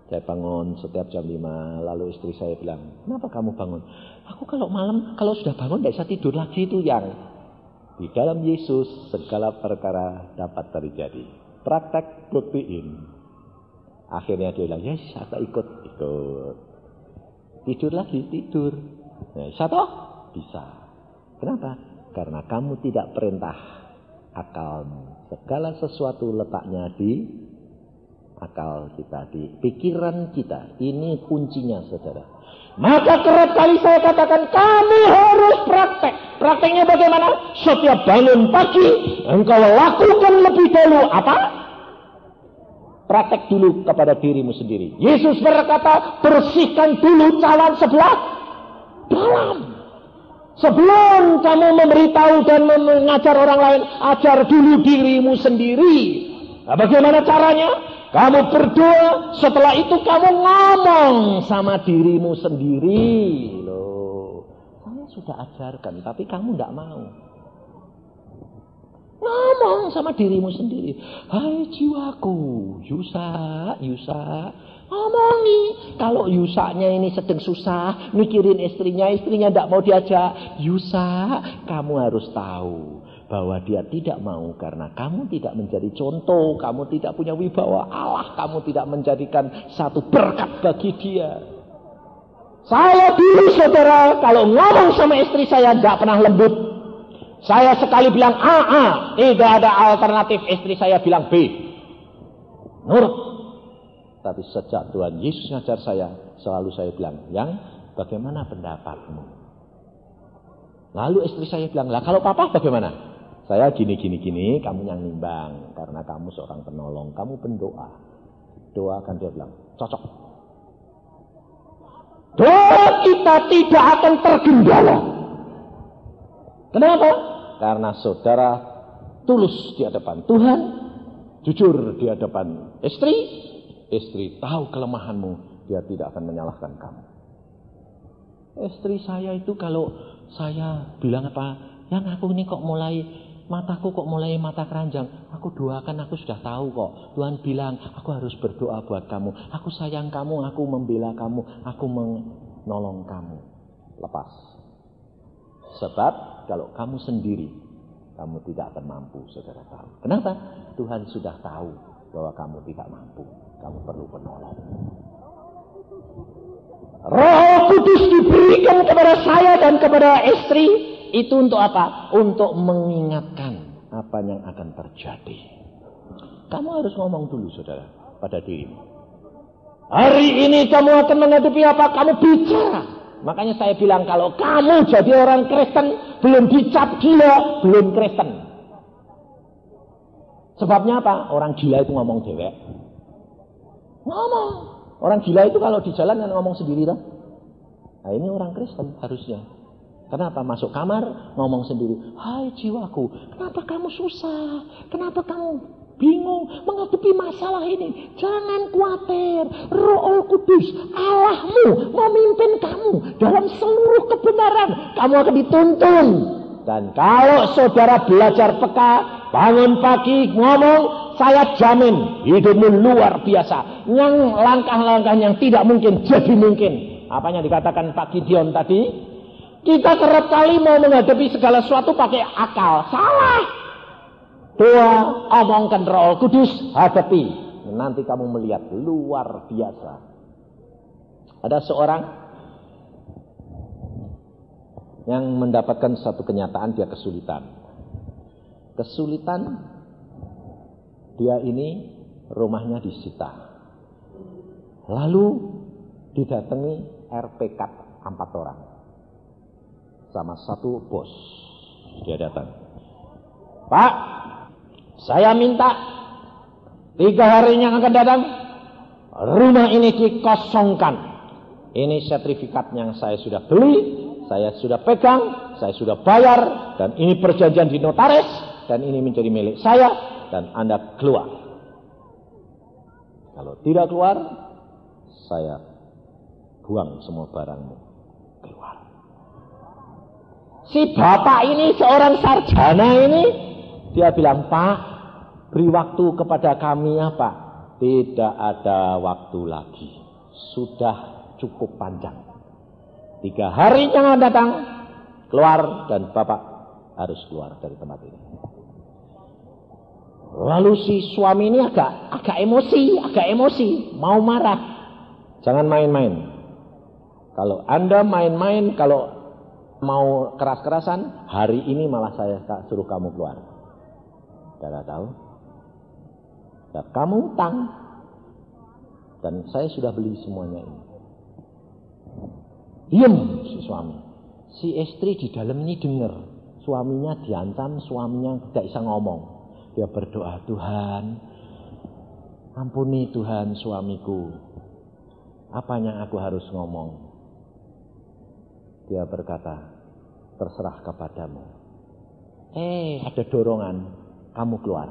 bangun setiap jam 5, lalu istri saya bilang, kenapa kamu bangun? Aku kalau malam, kalau sudah bangun tidak bisa tidur lagi itu yang di dalam Yesus segala perkara dapat terjadi. Praktek put in. Akhirnya dia bilang, yes, saya ikut. Tidur lagi, tidur. Nah, satu bisa. Kenapa? Karena kamu tidak perintah akalmu. Segala sesuatu letaknya di akal kita, di pikiran kita. Ini kuncinya, saudara. Maka kerap kali saya katakan kami harus praktek. Prakteknya bagaimana? Setiap bangun pagi engkau lakukan lebih dahulu apa? Praktek dulu kepada dirimu sendiri. Yesus berkata, bersihkan dulu cawan sebelah dalam. Sebelum kamu memberitahu dan mengajar orang lain, ajar dulu dirimu sendiri. Nah, bagaimana caranya? Kamu berdoa, setelah itu kamu ngomong sama dirimu sendiri. Loh, saya sudah ajarkan, tapi kamu tidak mau. Ngomong sama dirimu sendiri. Hai jiwaku, Yusa. Ngomongi. Kalau Yusanya ini sedang susah, mikirin istrinya tidak mau diajak. Yusa, kamu harus tahu bahwa dia tidak mau karena kamu tidak menjadi contoh, kamu tidak punya wibawa Allah, kamu tidak menjadikan satu berkat bagi dia. Saya dulu, saudara, kalau ngomong sama istri saya tidak pernah lembut. Saya sekali bilang A, tidak ada alternatif, istri saya bilang B. Nurut. Tapi sejak Tuhan Yesus ngajar saya, selalu saya bilang, yang bagaimana pendapatmu? Lalu istri saya bilang, lah kalau papa bagaimana? Saya gini, kamu yang nimbang. Karena kamu seorang penolong, kamu pendoa. Doakan, dia bilang, cocok. Doa kita tidak akan tergendala. Kenapa? Karena saudara tulus di hadapan Tuhan, jujur di hadapan istri. Istri tahu kelemahanmu, dia tidak akan menyalahkan kamu. Istri saya itu kalau saya bilang apa, yang aku ini kok mulai mataku kok mulai mata keranjang. Aku doakan, aku sudah tahu kok. Tuhan bilang, aku harus berdoa buat kamu. Aku sayang kamu, aku membela kamu, aku menolong kamu. Lepas. Sebab kalau kamu sendiri, kamu tidak akan mampu, saudara tahu. Kenapa? Tuhan sudah tahu bahwa kamu tidak mampu. Kamu perlu penolong. Roh Kudus diberikan kepada saya dan kepada istri. Itu untuk apa? Untuk mengingatkan apa yang akan terjadi. Kamu harus ngomong dulu, saudara, pada dirimu. Hari ini kamu akan menghadapi apa? Kamu bicara. Makanya saya bilang, kalau kamu jadi orang Kristen, belum dicap gila, belum Kristen. Sebabnya apa? Orang gila itu ngomong dewek. Ngomong. Orang gila itu kalau di jalan kan ngomong sendiri, kan? Nah, ini orang Kristen harusnya. Kenapa? Masuk kamar, ngomong sendiri. Hai jiwaku, kenapa kamu susah? Kenapa kamu bingung menghadapi masalah ini? Jangan khawatir. Roh Kudus, Allahmu memimpin kamu dalam seluruh kebenaran. Kamu akan dituntun. Dan kalau saudara belajar peka, bangun pagi, ngomong, saya jamin hidupmu luar biasa. Yang langkah-langkah yang tidak mungkin jadi mungkin. Apa yang dikatakan Pak Gideon tadi? Kita kerap kali mau menghadapi segala sesuatu pakai akal. Salah. Doa, omongkan Roh Kudus, hadapi. Nanti kamu melihat luar biasa. Ada seorang yang mendapatkan satu kenyataan, dia kesulitan. Kesulitan, dia ini rumahnya disita. Lalu didatangi RPK 4 orang. Sama satu bos. Dia datang. Pak, saya minta 3 hari yang akan datang, rumah ini dikosongkan. Ini sertifikat yang saya sudah beli, saya sudah pegang, saya sudah bayar, dan ini perjanjian di notaris, dan ini menjadi milik saya, dan Anda keluar. Kalau tidak keluar, saya buang semua barangmu. Keluar. Si bapak ini, seorang sarjana ini, dia bilang, Pak, beri waktu kepada kami ya Pak. Tidak ada waktu lagi. Sudah cukup panjang. 3 hari yang akan datang, keluar, dan bapak harus keluar dari tempat ini. Lalu si suami ini agak emosi, mau marah. Jangan main-main. Kalau Anda main-main, kalau mau keras-kerasan, hari ini malah saya suruh kamu keluar. Tidak tahu. Ya, kamu utang. Dan saya sudah beli semuanya ini. Diam si suami. Si istri di dalam ini dengar. Suaminya diancam, suaminya tidak bisa ngomong. Dia berdoa, Tuhan, ampuni Tuhan suamiku. Apa yang aku harus ngomong? Dia berkata, terserah kepadamu. Ada dorongan, kamu keluar,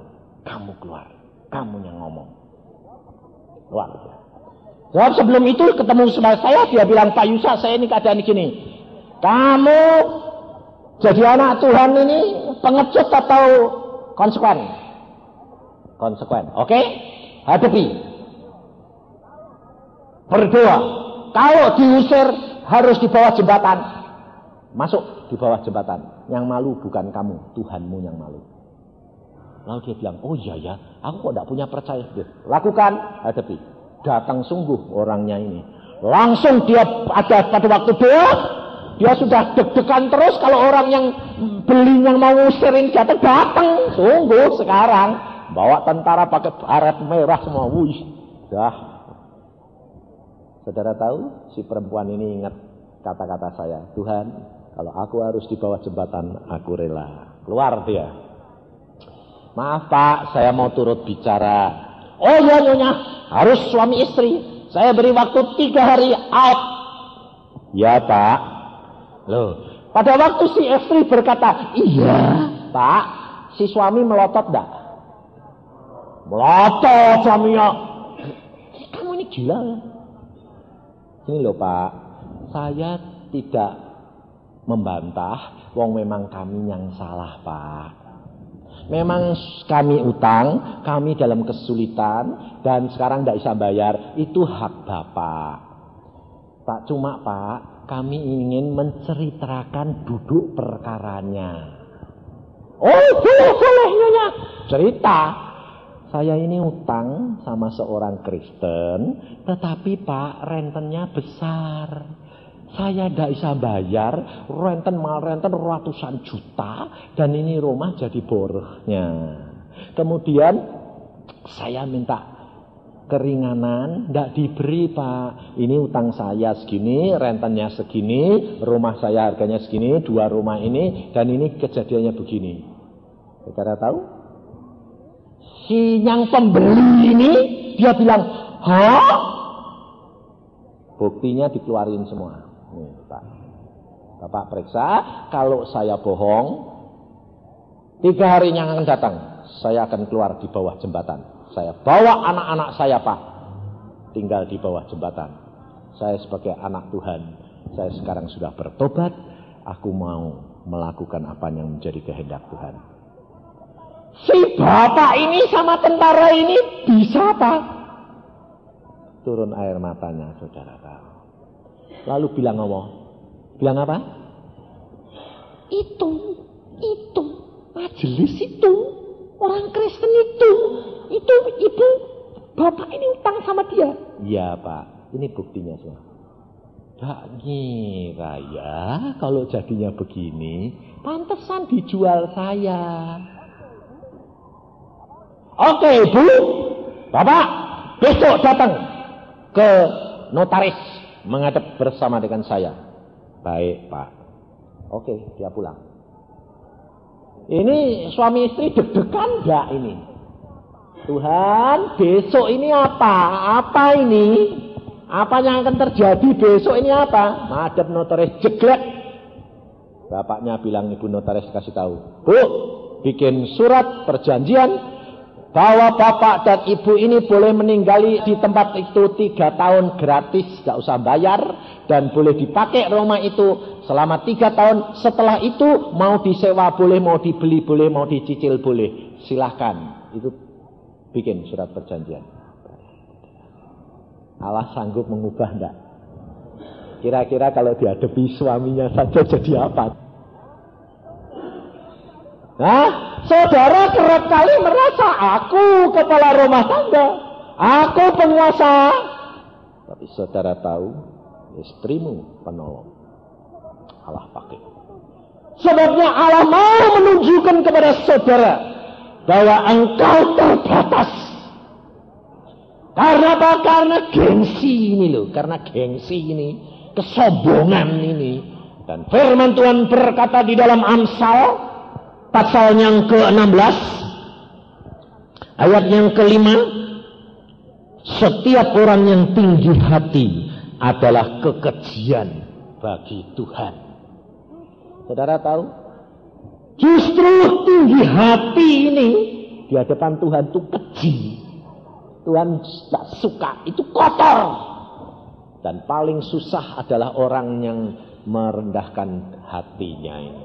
kamu yang ngomong. Keluar. Sebab sebelum itu ketemu sama saya, dia bilang, Pak Yusa, saya ini keadaan gini. Kamu jadi anak Tuhan ini pengecut atau konsekuen? Konsekuen, oke? Hadapi. Berdoa. Kalau diusir, harus di bawah jembatan. Masuk di bawah jembatan. Yang malu bukan kamu, Tuhanmu yang malu. Lalu dia bilang, oh iya ya, aku kok tidak punya percaya. Lakukan, hadapi. Datang sungguh orangnya ini. Langsung dia ada pada waktu doa, dia sudah deg-degan terus. Kalau orang yang beli yang mau ngusirin datang, sungguh sekarang. Bawa tentara pakai baret merah semua. Wih, dah. Saudara tahu, si perempuan ini ingat kata-kata saya. Tuhan, kalau aku harus di bawah jembatan, aku rela. Keluar dia. Maaf Pak, saya mau turut bicara. Oh iya nyonya, harus suami istri. Saya beri waktu 3 hari out. Ya Pak. Loh, pada waktu si istri berkata, iya Pak, si suami melotot enggak? Melotot suaminya. Kamu ini gila ya? Ini loh Pak, saya tidak membantah, wong memang kami yang salah Pak. Memang kami utang, kami dalam kesulitan, dan sekarang tidak bisa bayar, itu hak Bapak. Tak cuma Pak, kami ingin menceritakan duduk perkaranya. Oh boleh Nyonya, cerita. Saya ini utang sama seorang Kristen, tetapi Pak rentennya besar. Saya tidak bisa bayar, renten ratusan juta, dan ini rumah jadi boroknya. Kemudian saya minta keringanan, tidak diberi Pak. Ini utang saya segini, rentennya segini, rumah saya harganya segini, 2 rumah ini, dan ini kejadiannya begini. Saudara tahu? Si yang pembeli ini, dia bilang, hah? Buktinya dikeluarin semua. Nih, Pak. Bapak periksa, kalau saya bohong, 3 hari yang akan datang, saya akan keluar di bawah jembatan. Saya bawa anak-anak saya Pak, tinggal di bawah jembatan. Saya sebagai anak Tuhan, saya sekarang sudah bertobat, aku mau melakukan apa yang menjadi kehendak Tuhan. Si bapak ini sama tentara ini bisa Pak? Turun air matanya, saudara tahu. Lalu bilang ngomong, bilang apa? Itu majelis itu, orang Kristen itu ibu, bapak ini utang sama dia. Iya Pak, ini buktinya semua. Tak ngira ya, kalau jadinya begini, pantesan dijual saya. Oke Bu, Bapak besok datang ke notaris menghadap bersama dengan saya. Baik Pak. Oke, dia pulang. Ini suami istri deg-degan enggak ini? Tuhan, besok ini apa? Apa ini? Apa yang akan terjadi besok ini apa? Menghadap notaris jeglek. Bapaknya bilang, ibu notaris kasih tahu. Bu, bikin surat perjanjian bahwa bapak dan ibu ini boleh meninggali di tempat itu 3 tahun gratis, gak usah bayar, dan boleh dipakai rumah itu selama 3 tahun. Setelah itu mau disewa boleh, mau dibeli boleh, mau dicicil boleh. Silahkan. Itu bikin surat perjanjian. Allah sanggup mengubah enggak? Kira-kira kalau dihadapi suaminya saja jadi apa? Nah, saudara kerap kali merasa aku kepala rumah tangga, aku penguasa. Tapi saudara tahu, istrimu penolong. Allah pakai. Sebabnya Allah mau menunjukkan kepada saudara bahwa engkau terbatas. Karena apa? Karena gengsi ini loh, karena gengsi ini, kesombongan ini. Dan firman Tuhan berkata di dalam Amsal pasal yang ke-16 ayat yang ke-5, setiap orang yang tinggi hati adalah kekejian bagi Tuhan. Saudara tahu? Justru tinggi hati ini di hadapan Tuhan itu keji. Tuhan tidak suka, itu kotor. Dan paling susah adalah orang yang merendahkan hatinya ini.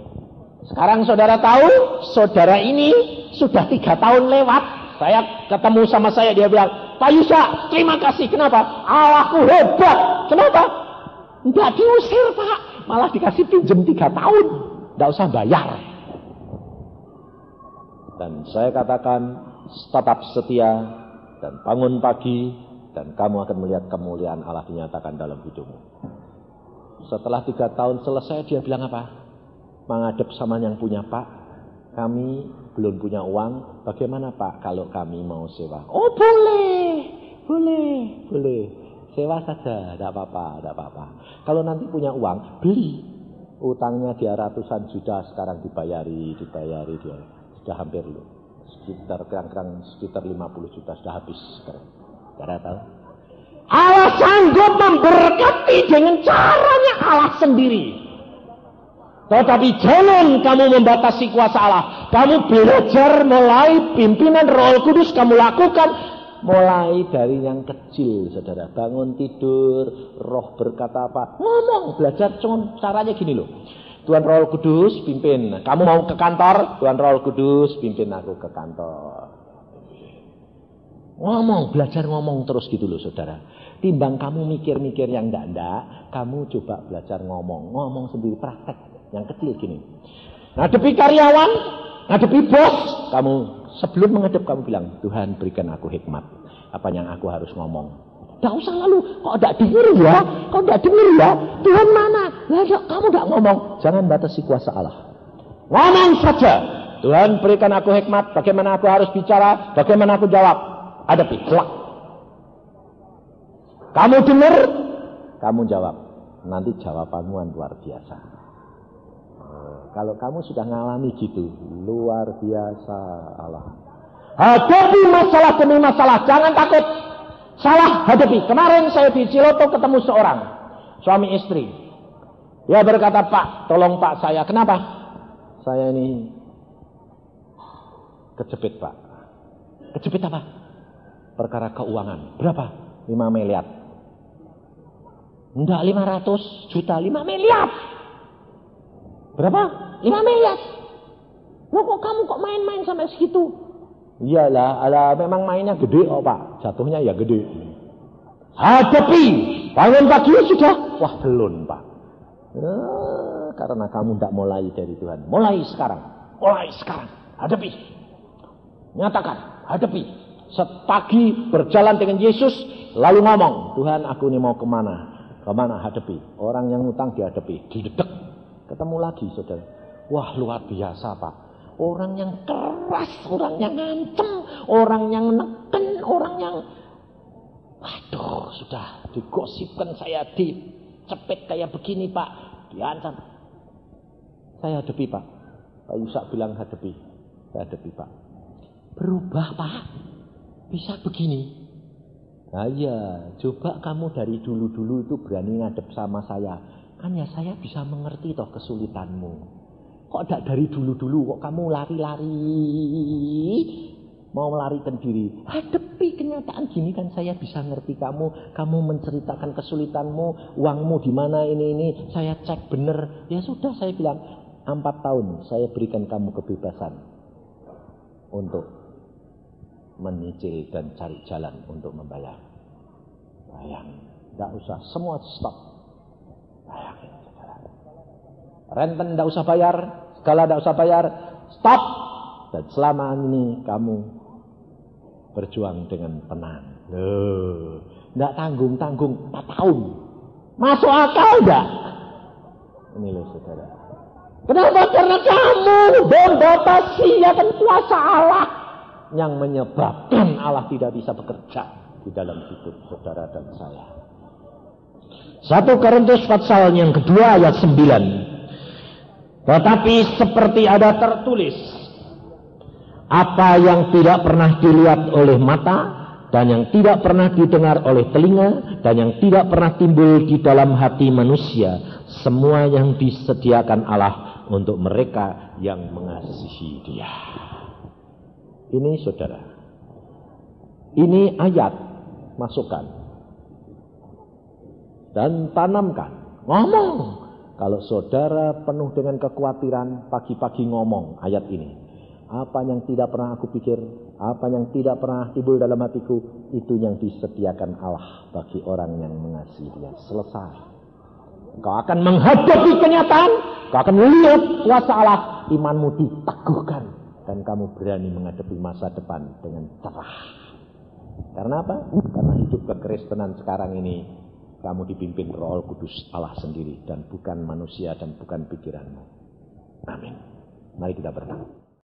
Sekarang saudara tahu, saudara ini sudah 3 tahun lewat. Saya ketemu sama saya, dia bilang, Pak Yusa, terima kasih. Kenapa? Allahku hebat. Kenapa? Tidak diusir Pak, malah dikasih pinjam 3 tahun, tidak usah bayar. Dan saya katakan, tetap setia dan bangun pagi, dan kamu akan melihat kemuliaan Allah dinyatakan dalam hidupmu. Setelah 3 tahun selesai, dia bilang apa? Menghadap sama yang punya, Pak, kami belum punya uang, bagaimana Pak kalau kami mau sewa? Oh boleh, sewa saja, tidak apa-apa. Kalau nanti punya uang, beli. Utangnya dia ratusan juta, sekarang dibayari dia sudah hampir loh, sekitar 50 juta sudah habis sekarang. Tidak tahu. Allah sanggup memberkati dengan caranya Allah sendiri. Tetapi jangan kamu membatasi kuasa Allah. Kamu belajar mulai pimpinan Roh Kudus kamu lakukan. Mulai dari yang kecil, saudara. Bangun tidur, roh berkata apa? Ngomong, belajar. Cuma caranya gini loh. Tuhan Roh Kudus pimpin. Kamu mau ke kantor, Tuhan Roh Kudus pimpin aku ke kantor. Ngomong, belajar ngomong terus gitu loh saudara. Timbang kamu mikir-mikir yang enggak, kamu coba belajar ngomong. Ngomong sendiri, praktek yang kecil gini. Ngadepi karyawan, ngadepi bos, kamu sebelum menghadap kamu bilang, Tuhan berikan aku hikmat. Apa yang aku harus ngomong. Tidak usah lalu, kok tidak dengar ya? Kok tidak dengar ya? Tuhan mana? Lah, kamu tidak ngomong. Jangan batasi kuasa Allah. Ngomong saja. Tuhan berikan aku hikmat. Bagaimana aku harus bicara? Bagaimana aku jawab? Hadapi. Selak. Kamu dengar? Kamu jawab. Nanti jawabanmu luar biasa. Kalau kamu sudah ngalami gitu, luar biasa Allah. Hadapi masalah demi masalah. Jangan takut. Salah hadapi. Kemarin saya di Ciloto ketemu seorang suami istri. Dia berkata, Pak, tolong Pak saya. Kenapa? Saya ini kejepit Pak. Kejepit apa? Perkara keuangan. Berapa? 5 miliar. Enggak 500 juta, 5 miliar. Berapa? 5 miliar. Loh kok kamu kok main-main sampai segitu? Iyalah, memang mainnya gede Pak. Jatuhnya ya gede. Hadapi. Bangun pagi sudah. Wah belum Pak. Karena kamu tidak mulai dari Tuhan. Mulai sekarang. Mulai sekarang. Hadapi. Nyatakan. Hadapi. Sepagi berjalan dengan Yesus. Lalu ngomong. Tuhan aku ini mau kemana? Kemana hadapi. Orang yang utang dihadapi. Didedek. Ketemu lagi saudara. Wah luar biasa Pak. Orang yang keras, orang yang ngancem, orang yang neken, orang yang... Waduh, sudah digosipkan saya dicepet kayak begini Pak. Diancam. Saya hadapi Pak. Pak Yusak bilang hadapi. Saya hadapi Pak. Berubah Pak. Bisa begini. Nah iya, coba kamu dari dulu-dulu itu berani ngadep sama saya. Kan ya saya bisa mengerti toh kesulitanmu. Kok tidak dari dulu-dulu, kok kamu lari-lari, mau melarikan diri. Hadapi kenyataan gini kan saya bisa ngerti kamu menceritakan kesulitanmu, uangmu di mana ini, saya cek bener. Ya sudah saya bilang, 4 tahun saya berikan kamu kebebasan untuk menyicil dan cari jalan untuk membayar. Bayang, tidak usah, semua stop. Bayangin. Renten tidak usah bayar, segala tidak usah bayar, stop. Dan selama ini kamu berjuang dengan tenang. Tidak tanggung-tanggung 4 tahun. Masuk akal tidak? Ini loh saudara. Kenapa? Karena kamu membatasi akan kuasa Allah yang menyebabkan Allah tidak bisa bekerja di dalam hidup saudara dan saya. 1 Korintus pasal yang kedua ayat 9. Tetapi seperti ada tertulis, apa yang tidak pernah dilihat oleh mata, dan yang tidak pernah didengar oleh telinga, dan yang tidak pernah timbul di dalam hati manusia, semua yang disediakan Allah untuk mereka yang mengasihi Dia. Ini saudara, ini ayat, masukkan dan tanamkan, ngomong. Kalau saudara penuh dengan kekhawatiran, pagi-pagi ngomong ayat ini. Apa yang tidak pernah aku pikir, apa yang tidak pernah timbul dalam hatiku, itu yang disediakan Allah bagi orang yang mengasihi Dia. Selesai. Kau akan menghadapi kenyataan, kau akan melihat kuasa Allah, imanmu diteguhkan, dan kamu berani menghadapi masa depan dengan cerah. Karena apa? Karena hidup kekristenan sekarang ini kamu dipimpin Roh Kudus Allah sendiri dan bukan manusia dan bukan pikiranmu. Amin. Mari kita berdoa.